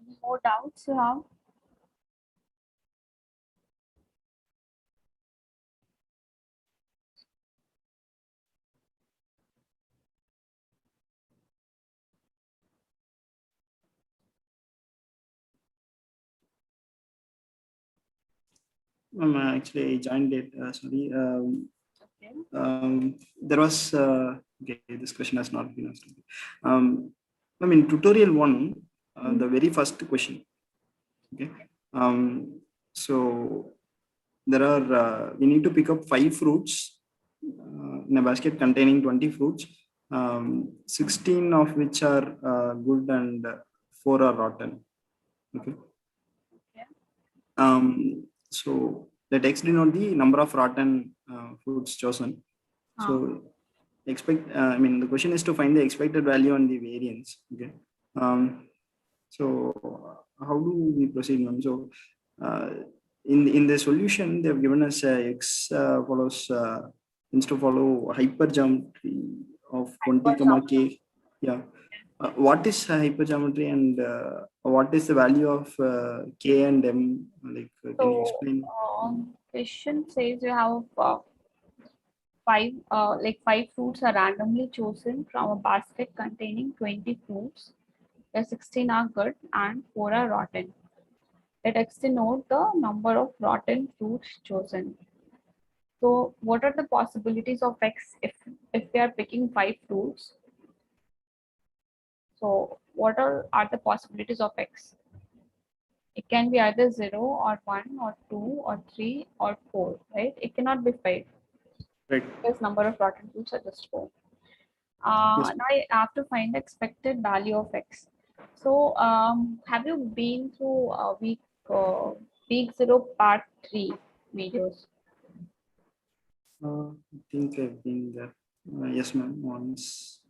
Any more doubts you have? Actually, I joined it. Sorry. Okay. There was okay. This question has not been asked. Tutorial one, the very first question. Okay. So there are we need to pick up 5 fruits in a basket containing 20 fruits. 16 of which are good and 4 are rotten. Okay. Okay. So the text denote the number of rotten fruits chosen. So the question is to find the expected value and the variance. Okay. So how do we proceed, ma'am? So in the solution, they have given us x follows needs to follow hypergeometry of 20 comma k. Yeah. What is hypergeometry and what is the value of k and m? Like, can you explain? Question says you have 5 fruits are randomly chosen from a basket containing 20 fruits. The 16 are good and 4 are rotten. Let x denote the number of rotten fruits chosen. So, what are the possibilities of x if we are picking 5 fruits? So, what are the possibilities of x? It can be either 0 or 1 or 2 or 3 or 4, right? It cannot be 5 Right. because number of rotten fruits are just 4. Yes. Now I have to find the expected value of x. So, have you been through week 0 part 3 videos? I think I've been there. Yes, ma'am. Once.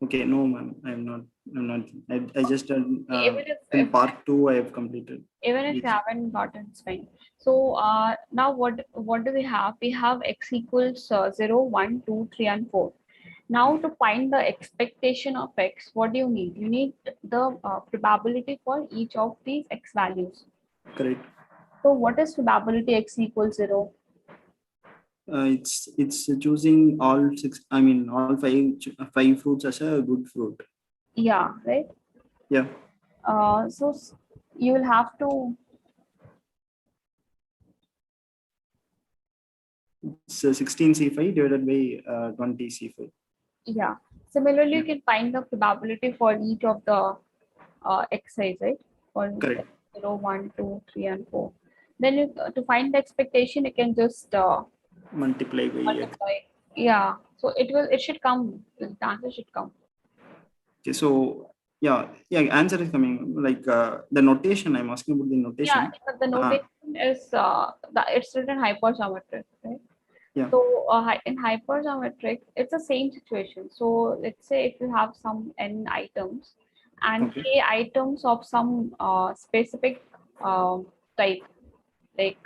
Okay, no, ma'am. I'm not. I'm not. I just done Even in if part 2. I have completed. even if you haven't gotten, it's fine. So now what do we have? We have x equals 0, 1, 2, 3, and 4. Now to find the expectation of x, what do you need? You need the probability for each of these x values. Correct. So what is probability x equals 0? It's choosing all 6. I mean, all 5 fruits as a good fruit. Yeah, right. Yeah. So you will have to. So 16C5 divided by 20C5. Yeah. Similarly, you can find the probability for each of the x's, right? For Correct. 0, 1, 2, 3, and 4. Then you, to find the expectation, you can just Multiply by x. multiply. Yeah. So it should come. The answer should come. Okay, so yeah, answer is coming. Like the notation, I'm asking about the Yeah, notation. but the notation is it's written hypergeometric, right? Yeah. So in hypergeometric, it's the same situation. So let's say if you have some n items and Okay. k items of some specific type, like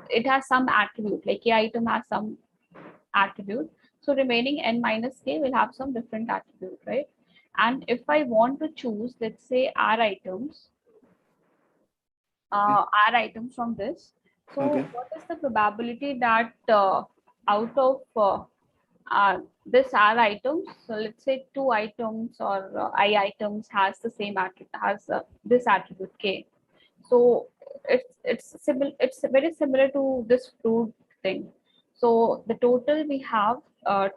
it has some attribute, like k item has some attribute. So remaining n minus k will have some different attribute, right? And if I want to choose, let's say r items from this. So Okay. what is the probability that out of this r items, so let's say 2 items or I items has the same attribute, has this attribute k. So it's similar. It's very similar to this fruit thing. So the total we have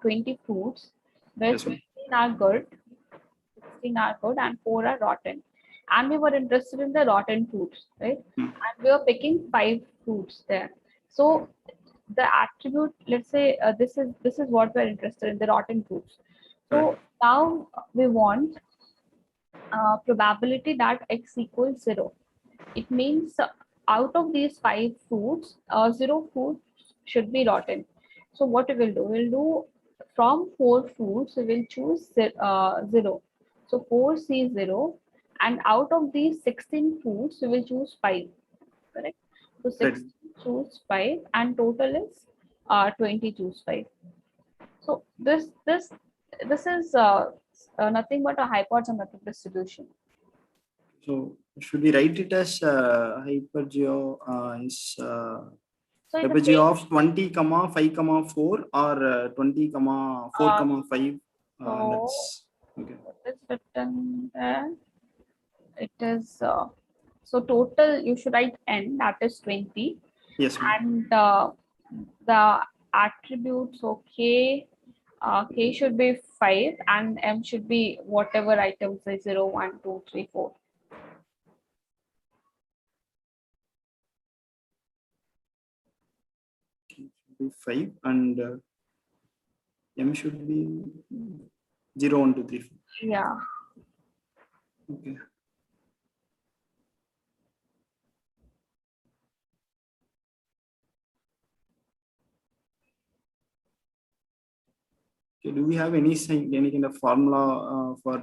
20 fruits, where Yes, ma'am. 16 are good, 16 are good, and 4 are rotten. And we were interested in the rotten fruits, right? Hmm. And we were picking 5 fruits there. So the attribute, let's say this is what we're interested in, the rotten fruits. So now we want probability that x equals 0. It means out of these 5 fruits, 0 fruits should be rotten. So what we will do? We'll do from 4 fruits, we will choose 0. So 4 C 0, and out of these 16 fruits, we will choose 5. Correct? So Right. 16 choose 5, and total is 20 choose 5. So this is nothing but a hypergeometric distribution. So should we write it as hypergeo is So in the hypergeo page, of 20, 5, 4 or 20, 4, uh, 5? so That's okay. what is written there? It is so total you should write n, that is 20, Yes, ma'am. and the attributes, so k should be 5 and m should be whatever items say 0, 1, 2, 3, 4. Should be 5 and m should be 0, 1, 2, 3, 4. Yeah. Okay. Okay, do we have any kind of formula for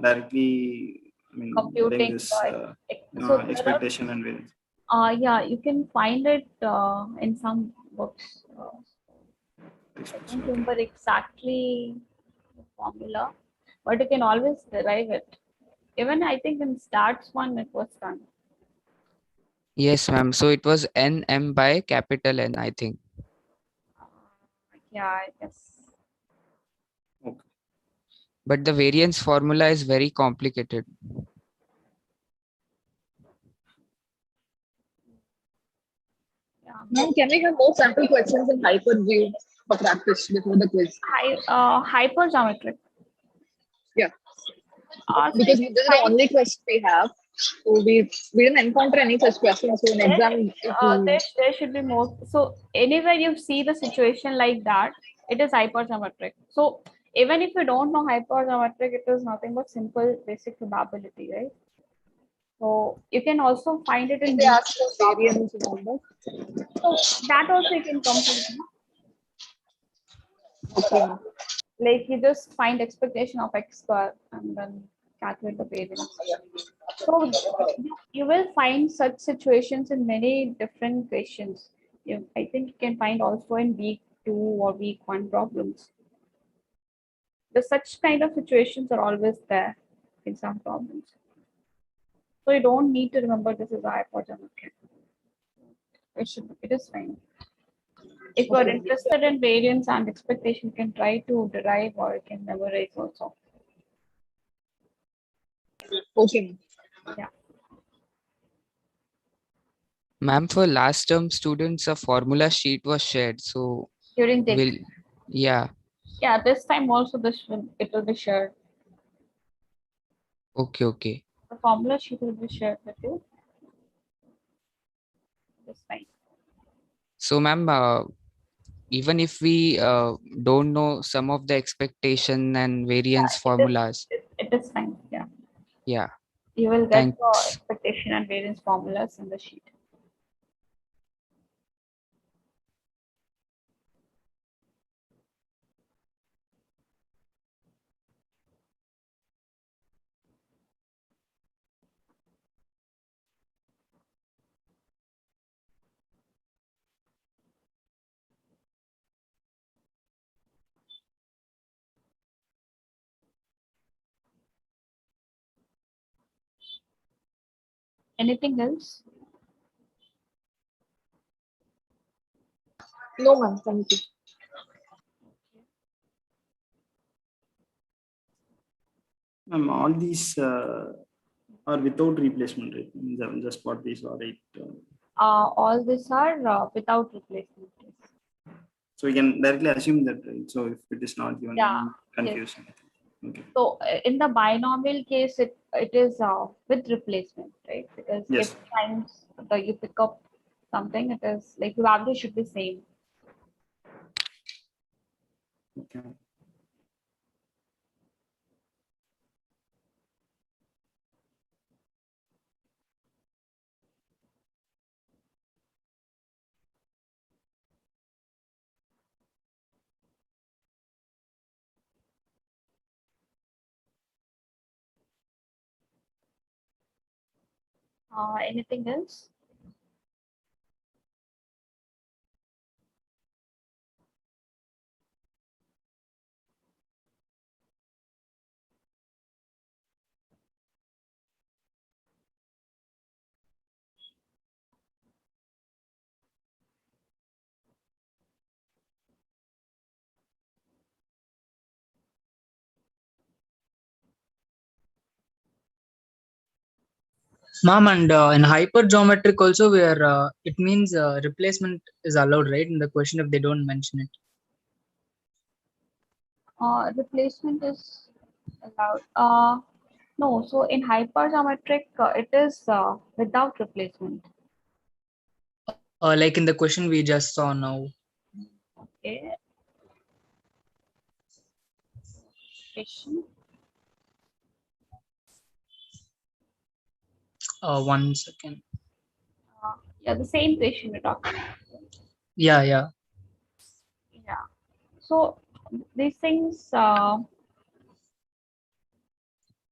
directly, getting Computing this so there expectation and variance? yeah, you can find it in some books. I don't Okay. remember exactly the formula, but you can always derive it. Even I think in stats one it was done. Yes, ma'am. So it was NM by capital N, I think. Yeah, I guess. Okay. But the variance formula is very complicated. Yeah. Ma'am, can we have more sample questions in hyperview for practice before the quiz? Hypergeometric. Yeah, So because you this is the find only question we have. So we didn't encounter any such questions. So in exam, there should be more. So anywhere you see the situation like that, it is hypergeometric. So even if you don't know hypergeometric, it is nothing but simple basic probability, right? So you can also find it in they these ask for variance and all that. so that also you can complete. Okay. Like you just find expectation of x square and then calculate the variance. So you will find such situations in many different questions. I think you can find also in week 2 or week 1 problems. The such kind of situations are always there in some problems. So you don't need to remember this is a hypergeometric. It is fine. If you are interested in variance and expectation, you can try to derive or you can memorize also. Okay. Yeah. Ma'am, for last term students, a formula sheet was shared. So During the yeah. yeah, this time also it will be shared. Okay. The formula sheet will be shared with you. This time. So ma'am, even if we don't know some of the expectation and variance formulas, It is fine. Yeah. yeah, You will get the thanks. expectation and variance formulas in the sheet. Anything else? No, ma'am. Thank you. All these or without replacement rate? Just what we saw, right? All these are without replacement. So we can directly assume that, right? So if it is not given, Yeah, confusion. Okay. So in the binomial case, it is with replacement, right? Because Yes. if times you pick up something, it is like the value should be same. Okay. Anything else? Ma'am, and in hypergeometric also, where it means replacement is allowed, right? In the question, if they don't mention it. Replacement is allowed. No, so in hypergeometric, it is without replacement. Like in the question we just saw now. Okay. Question. 1 second. Yeah, the same question we're talking about. Yeah. Yeah. So these things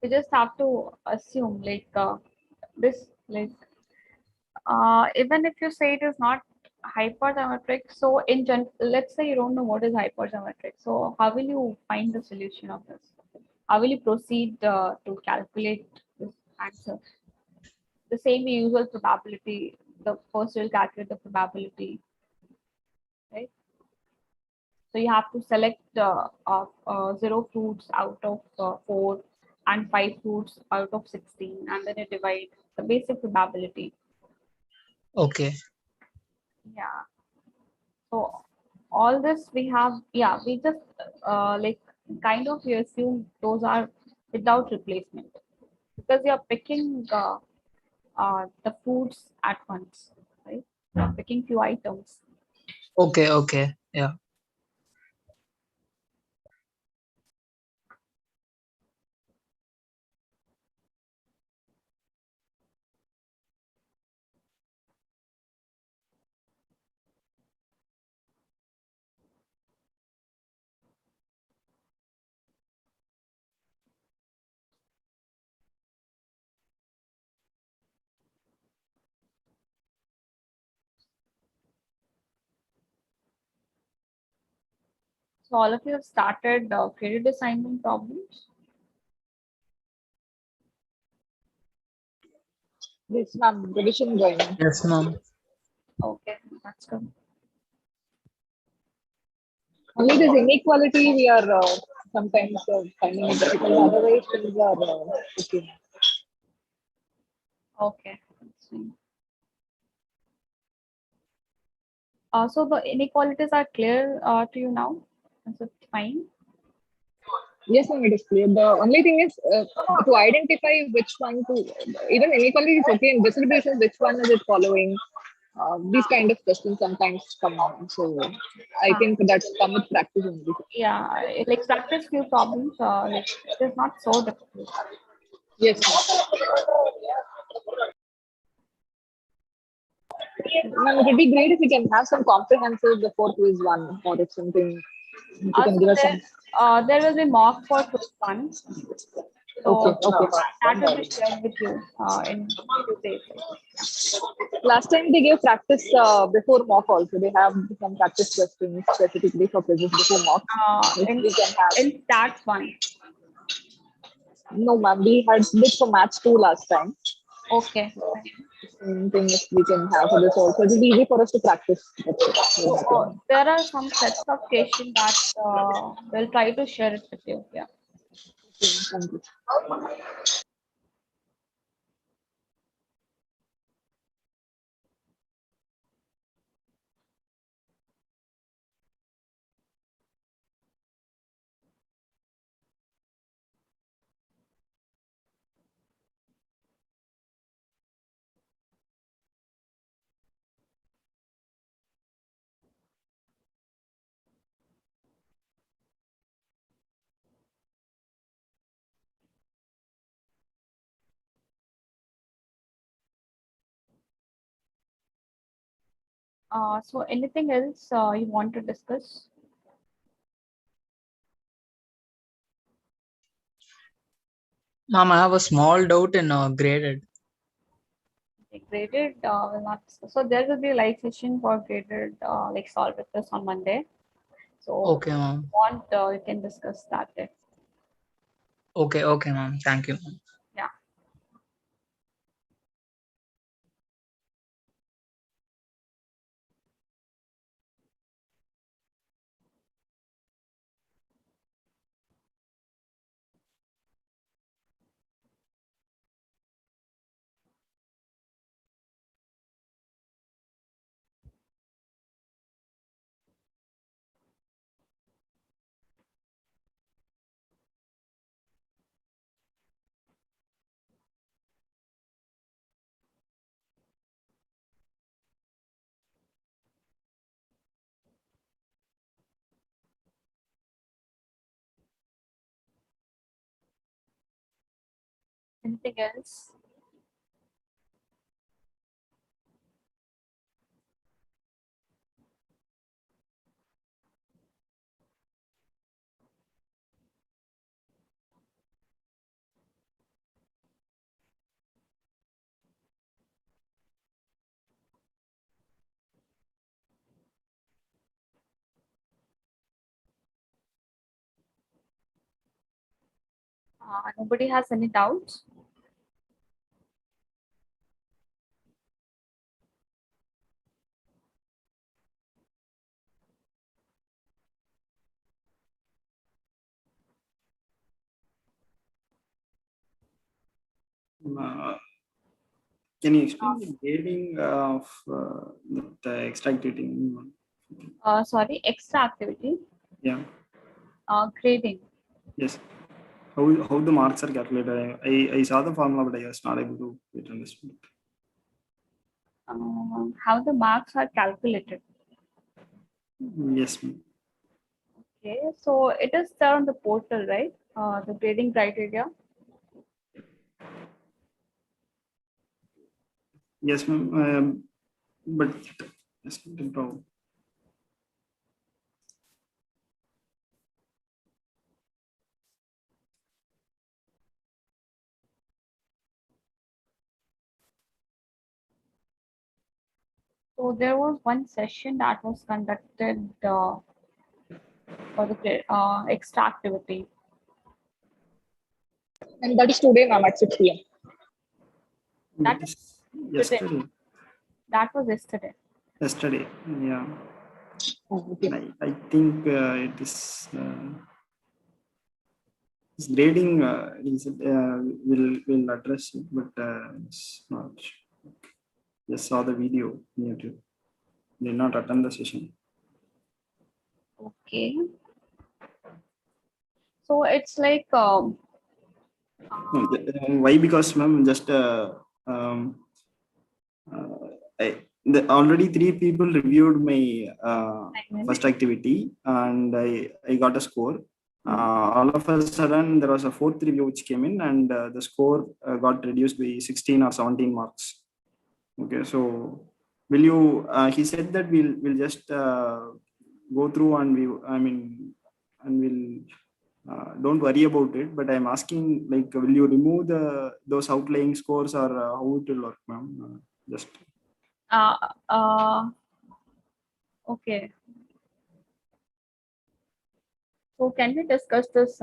we just have to assume this like even if you say it is not hypergeometric, so let's say you don't know what is hypergeometric, so how will you find the solution of this? How will you proceed to calculate this answer? The same usual probability, the first will calculate the probability, right? So you have to select 0 fruits out of 4 and 5 fruits out of 16, and then you divide the basic probability. Okay. Yeah. So all this we have, yeah, we just like kind of you assume those are without replacement because you are picking the foods at once, right? You are picking few items. Okay. Yeah. So all of you have started created assignment problems. Yes, ma'am. Revision going on. Yes, ma'am. Okay, that's good. Only this inequality we are sometimes finding it difficult. Otherwise, things are okay. Okay. Let's see. So the inequalities are clear to you now? Is it fine? Yes, ma'am, it is clear. The only thing is to identify which one to, even inequality is okay in distribution, which one is it following? These kind of questions sometimes come on. So I think that's come with practice only. Yeah, like practice few problems. Like it is not so difficult. Yes, ma'am. Ma'am, it would be great if we can have some comprehensive before quiz one, or if something you can give us some. There will be mock for quiz 1. So Okay. that will be shared with you in few days. Last time they gave practice before mock also. They have some practice questions specifically for quizzes before mock. We can have. In that one. No, ma'am. We had did for match 2 last time. Okay. Same thing if we can have for this also. It will be easy for us to practice. So there are some sets of questions that we'll try to share it with you. Yeah. Thank you. So anything else you want to discuss? Ma'am, I have a small doubt in graded. Graded will not discuss. So there will be a live session for graded like solve with us on Monday. So Okay, ma'am. if you want, you can discuss that day. Okay, ma'am. Thank you, ma'am. Yeah. Anything else? Nobody has any doubts? Uh, can you explain the grading of the extra activity? Sorry, extra activity. Yeah. Grading. Yes. How the marks are calculated? I saw the formula, but I was not able to get understood. How the marks are calculated. Yes, ma'am. Okay, so it is there on the portal, right? The grading criteria. Yes, ma'am. But that's not the problem. So there was one session that was conducted for the extra activity. And that is today, ma'am, at 6 p.m. That That is today. yesterday. That was yesterday. Yesterday, yeah. Okay. I think it is this grading. Will address it, but it's not. Just saw the video on YouTube. Did not attend the session. Okay. So it's like Why? Because ma'am, just already 3 people reviewed my first activity, and I got a score. All of a sudden, there was a fourth review which came in, and the score got reduced by 16 or 17 marks. Okay, so will you? He said that we'll just go through and we'll don't worry about it. But I'm asking, like, will you remove those outlying scores, or how it will work, ma'am? Just uh, uh, okay. So can we discuss this?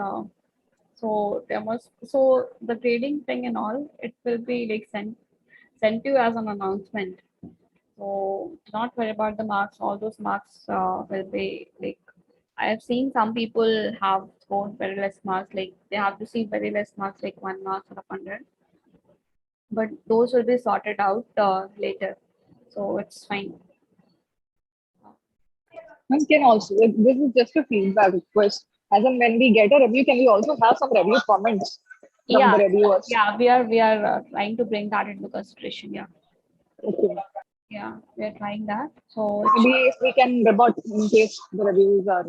So there must the grading thing and all, it will be like sent to you as an announcement. So do not worry about the marks. All those marks will be like I have seen some people have scored very less marks, like they have received very less marks, like 1 mark out of 100. But those will be sorted out later. So it's fine. And can also, this is just a feedback request. As and when we get a review, can we also have some review comments from Yeah, the reviewers? yeah, we are trying to bring that into consideration. Yeah, Okay. yeah, we are trying that. So Maybe if we can rebut in case the reviews are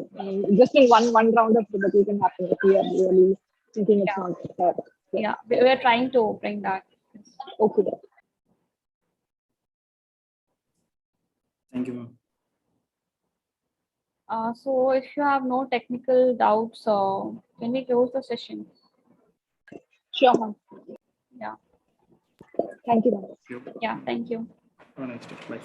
just in one round of debate we can happen if we are really thinking it's yeah, not fair. yeah, we are trying to bring that. Okay. Thank you, ma'am. So if you have no technical doubts, can we close the session? Sure, ma'am. Yeah. Thank you, ma'am. Thank you. Yeah. Thank you. Have a nice day. Bye.